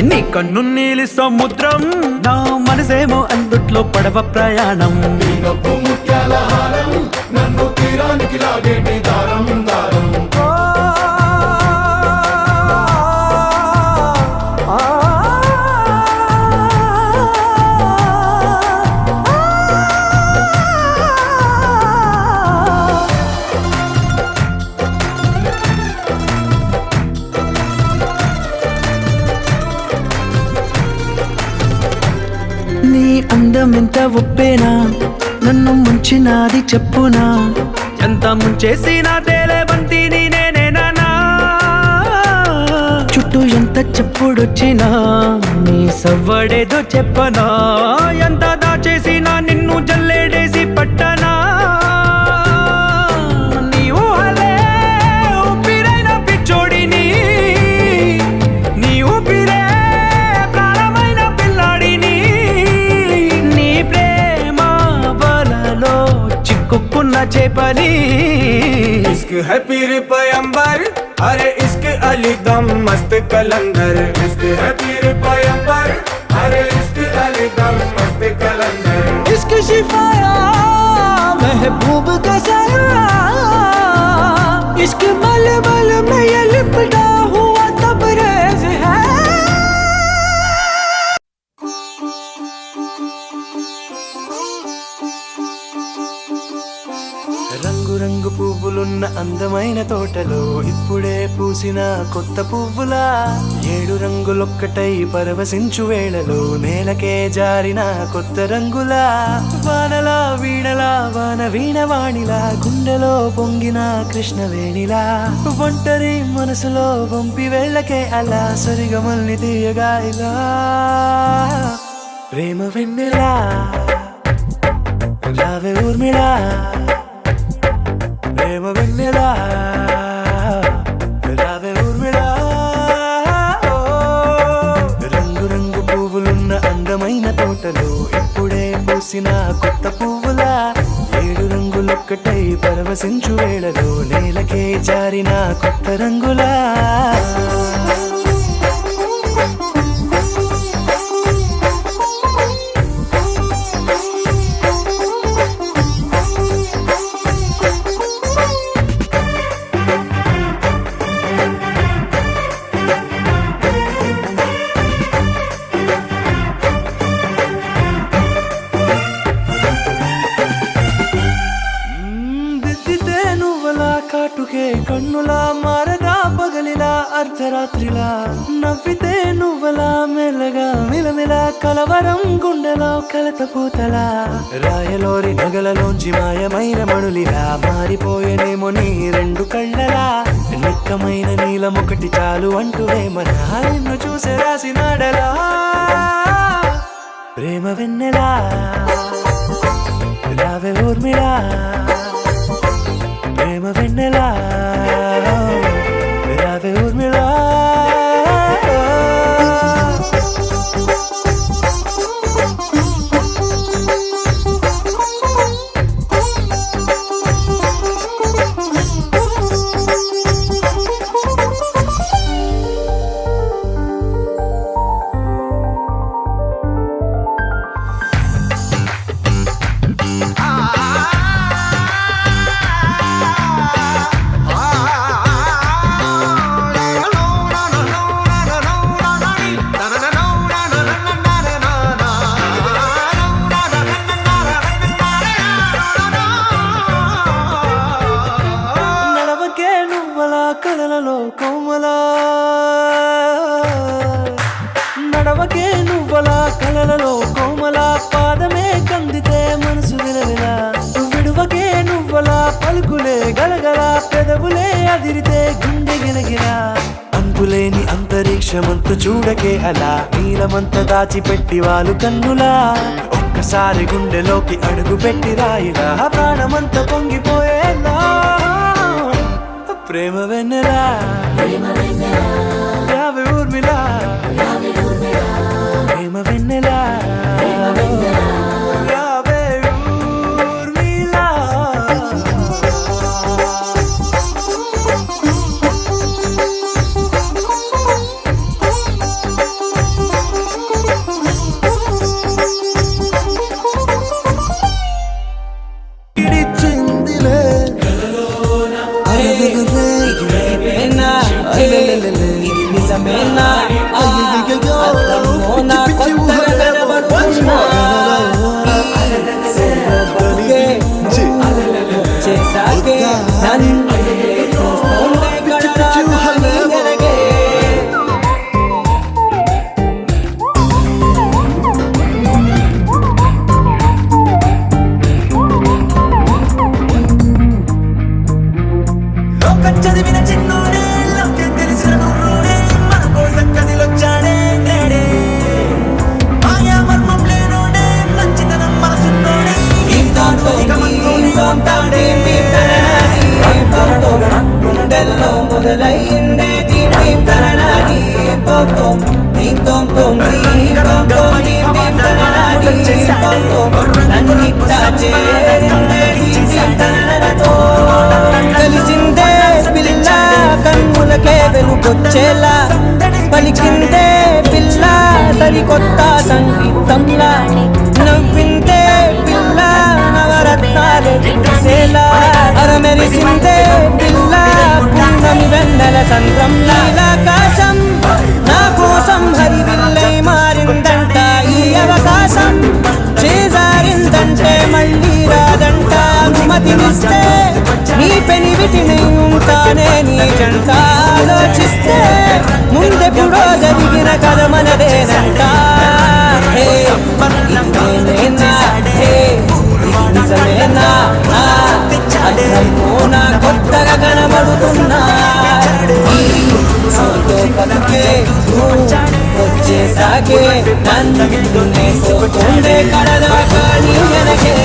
నీ కన్ను నీలి సముద్రం నా మనసేమో అందుట్లో పడవ ప్రయాణం నీ నవ్వు ముత్యాల హారం నన్ను తీరానికి లాగేటి దారం దారం నీ అందం ఎంత ఒప్పేనా నన్ను ముంచినాది చెప్పునా ఎంత ముంచేసిన తేలేవంతి నేనేనా చుట్టూ ఎంత చెప్పుడొచ్చినా నీ సవ్వడేదో చెప్పనా ఎంత దాచేసినా నిన్ను జల్లేడేసి పట్టనా నీ ఊహలే ఊపిరైన పిచ్చోడిని నీ ఊపిరే ప్రాణమైన పిల్లాడిని నీ ప్రేమ వలలో చిక్కుకున్న చేపని इश्क है पीर पैगंबर अरे इश्क अली दम मस्त कलंदर इश्क है पीर पैगंबर अरे इश्क अली दम मस्त कलंदर इश्क शिफाया महबूब का साया इश्क मल मल में ये लिपटा हुआ तबरेज है రంగు రంగు పువ్వులున్న అందమైన తోటలో ఇప్పుడే పూసిన కొత్త పువ్వులా 7 రంగులొక్కటై పరవశించు వేళలో నేలకే జారిన కొత్త రంగులా వానలా వీణలా వాన వీణవాణిలా గుండెలో పొంగిన కృష్ణవేణిలా ఒంటరి మనసులో వంపి వెళ్ళకే అలా సరిగమల్ని తీయగా ఇలా ప్రేమ వెన్నెలా రావే ఊర్మిళా ప్రేమ వెన్నెలా రావే ఊర్మిళా రంగు రంగు పువ్వులున్న అందమైన తోటలో ఇప్పుడే పూసిన కొత్త పువ్వులా ఒక్కటై పరవశించు వేళలో నేలకే జారిన కొత్త రంగులా దిద్దితే నువ్వలా కాటుకే కన్నులా మారదా పగలిలా అర్ధరాత్రిలా నవ్వితే నువ్వలా మెల్లగా మిలమిలా కలవరం గుండెలో కలతపోతలా రాయలోరి నగలలోంచి మాయమైన మణులిలా మారిపోయేనేమో నీ రెండు కళ్ళలా నిక్కమైన నీలమొకటి చాలు అంటూ వేమనా నిన్ను చూసే రాసినాడలా ప్రేమ వెన్నెలా రావే ఊర్మిళా ప్రేమ వెన్నెలా రావే ఊర్మిళా నడవకే నువ్వలా కలలలో కోమలా నడవకే నువ్వలా కలలలో కోమలా పాదమే కందితే మనసు విలవిలా విడువకే నువ్వలా పలుకులే గలగల పెదవులే అదిరితే గుండె గిలగిలా అంతులేని అంతరిక్షమంత చూడకే అలా నీలమంత దాచిపెట్టి వాళ్ళు కన్నులా ఒక్కసారి గుండెలోకి అడుగు పెట్టి రాయిలా ప్రాణమంత పొంగిపోయేలా ప్రేమ వెన్నెలా రావే ఊర్మిళా ప్రేమ వెన్నెలా రావే ఊర్మిళా ఇడిచిందిలే చదివిన చిన్నోడే లోకే తెలిసిన గుర్రుడే మన కోసం కదిలొచ్చాడే నేడే మాయా మర్మం లేనోడే మంచితనం మనసున్నోడే గుండెల్లో మొదలైందే కలిసిందే పిల్ల కన్నులకే వెలుగొచ్చేలా పలికిందే పిల్ల సరికొత్త సంగీతంలా నవ్విందే పిల్ల నవరత్నాలే విరిసేలా అరమెరిసిందే పిల్ల పూర్ణమి వెన్నెల సంద్రంలా ఆకాశం నా కోసం హరివిల్లై మారిందంట ఈ అవకాశం చేజారిందంటే మళ్ళీ రాదంట అనుమతినిస్తే నీ పెనివిటిని ఉంటానే నీ జంట ఆలోచిస్తే ముందెప్పుడో జరిగిన కథ మనదేనంట హే ఇది నేనేనా హే ఇది నిజమేనా అర్థమో నా కొత్తగా కనబడుతున్నా వచ్చేసాకే నన్ను నేర్చుకుండే కడదాకా నీ వెనకే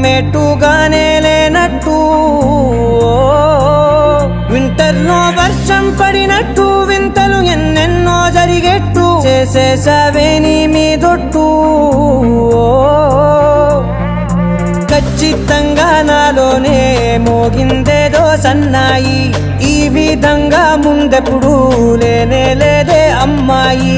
క్లైమేటుగానే లేనట్టు వింటర్లో వర్షం పడినట్టు వింతలు ఎన్నెన్నో జరిగేట్టు చేసేసావే నీ మీదొట్టు ఖచ్చితంగా నాలోనే మోగిందేదో సన్నాయి ఈ విధంగా ముందెప్పుడు లేనే లేదే అమ్మాయి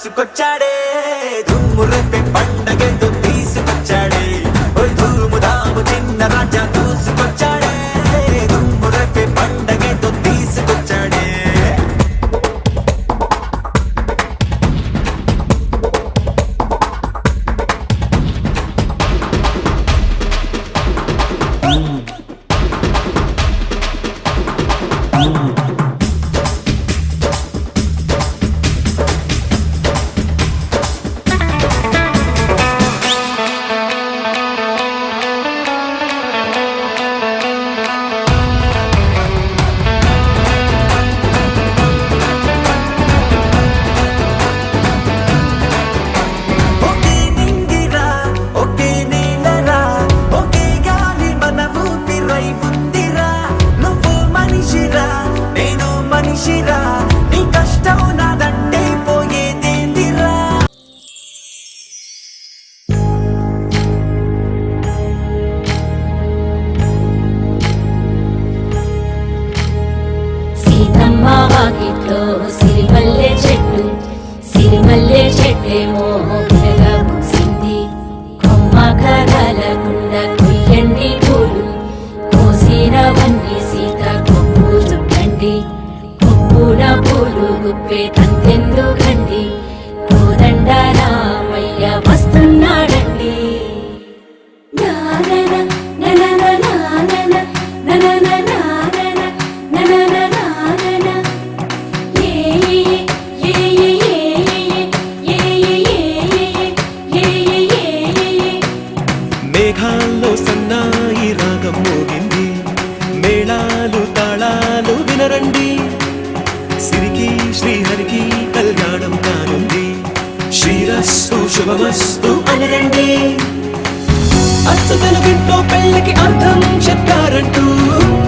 దూసుకొచ్చాడే దుమ్ము రేపే పండగేదో తీసుకొచ్చాడే ధూము ధాము చిన్న రాజా దూసుకొచ్చాడే దుమ్ము రేపే పండగేదో తీసుకొచ్చాడే సిరిమల్లె చెట్టేమో విరగా పూసింది కొమ్మ కదలకుండా కొయ్యండి పూలు కోసినవన్నీ సీత కొప్పు చుట్టండి కొప్పున పూలు గుప్పే తంతెందుకండి కోదండ రామయ్య వస్తున్నాడండి నానన ననన నానన ననన నానన ననన నానన మేఘాల్లో సన్నాయి రాగం మోగింది మేళాలు తాళాలు వినరండి సిరికి శ్రీహరికి కళ్యాణం కానుంది శ్రీరస్తు శుభమస్తు అనరండి అచ్చు తెలుగింట్లో పెళ్లికి అర్థం చెప్పారంటూ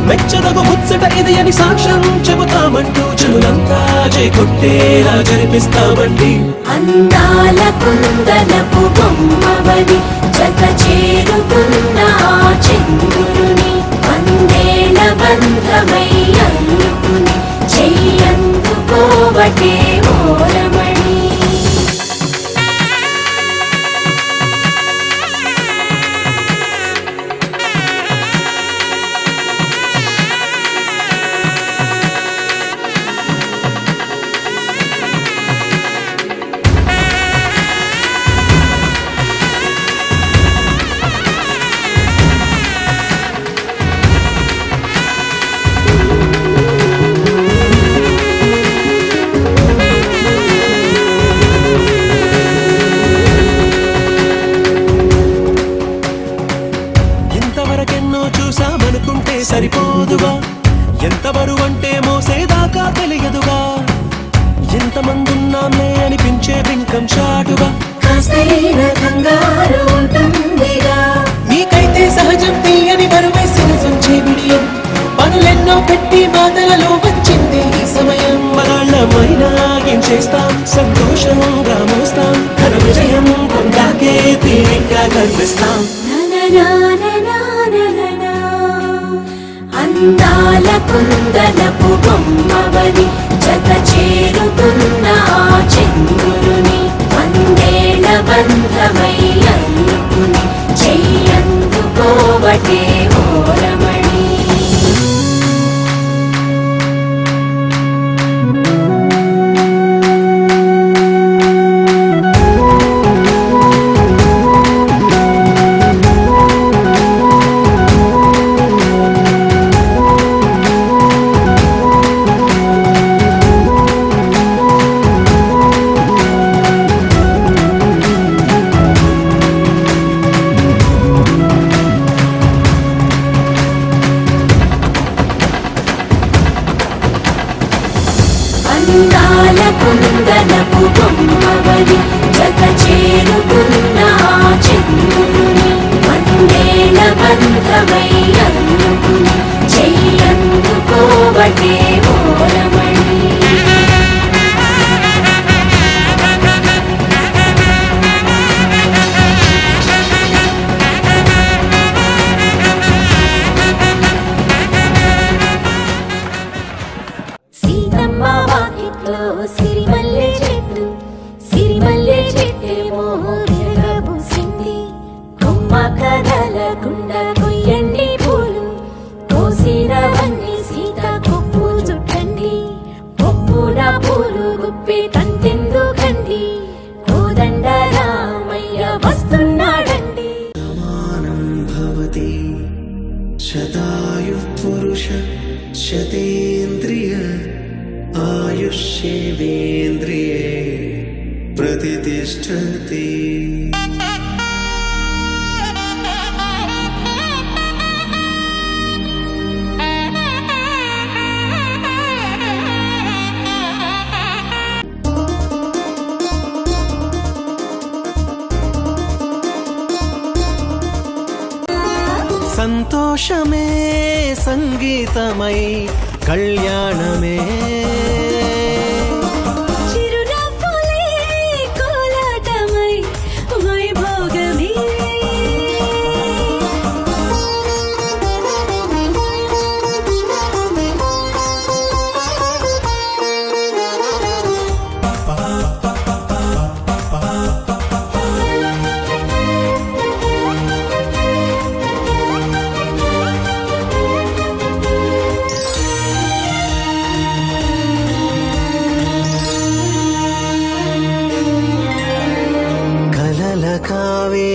మెచ్చదగు ముచ్చట ఇది అని సాక్ష్యం చెబుతామంటూ జనులంతా చేకొట్టేలా జరిపిస్తామండి అందాల కుందనపు బొమ్మవని జత చేరుకున్న ఆ చంద్రుని వందేల బంధమై అల్లుకుని చెయ్యందుకోవటే ఓరమణి సరిపోదుగా ఎంత బరువంటే మోసేదాకా తెలియదుగా ఎంతమందున్నామే అనిపించే బింకం చాటుగా మీకైతే సహజం తీయని బరువేసిన సంచే విడియం పనులెన్నో పెట్టి మాటలలో వచ్చింది ఈ సమయం మనాళ్ళమైనా ఏం చేస్తాం సంతోషంగా మోస్తాం ఘన విజయం చూపిస్తాం. అందాల కుందనపు బొమ్మవని జత చేరుతున్న ఆ చంద్రుని వందేళ్ల బంధమై అల్లుకుని చెయ్యందుకోవటే ఓరమణి. అందాల కుందనపు బొమ్మవని జత చేరుకున్న ఆ చంద్రుని వందేళ్ల బంధమై అల్లుకుని చెయ్యందుకోవటే ఓరమణి. సీతమ్మ వాకిట్లో సిరిమల్లె చెట్టు సిరిమల్లె చెట్టేమో తిరగబూసింది. కొమ్మ కదలకుండా కొయ్యండి పూలు కోసినవన్నీ సీత కొప్పు చుట్టండి. కొప్పున పూలు గుప్పే తంతెందుకండి కోదండ రామయ్య వస్తున్నాడండి. భవతి శతాయు పురుష శతేంద్రియ ఆయుష్యేవేంద్రియే ప్రతిష్టతి. సంతోషమే సంగీతమై కళ్యాణమే చిరునవ్వులే కోలాటమై వైభోగమే. కలల కావే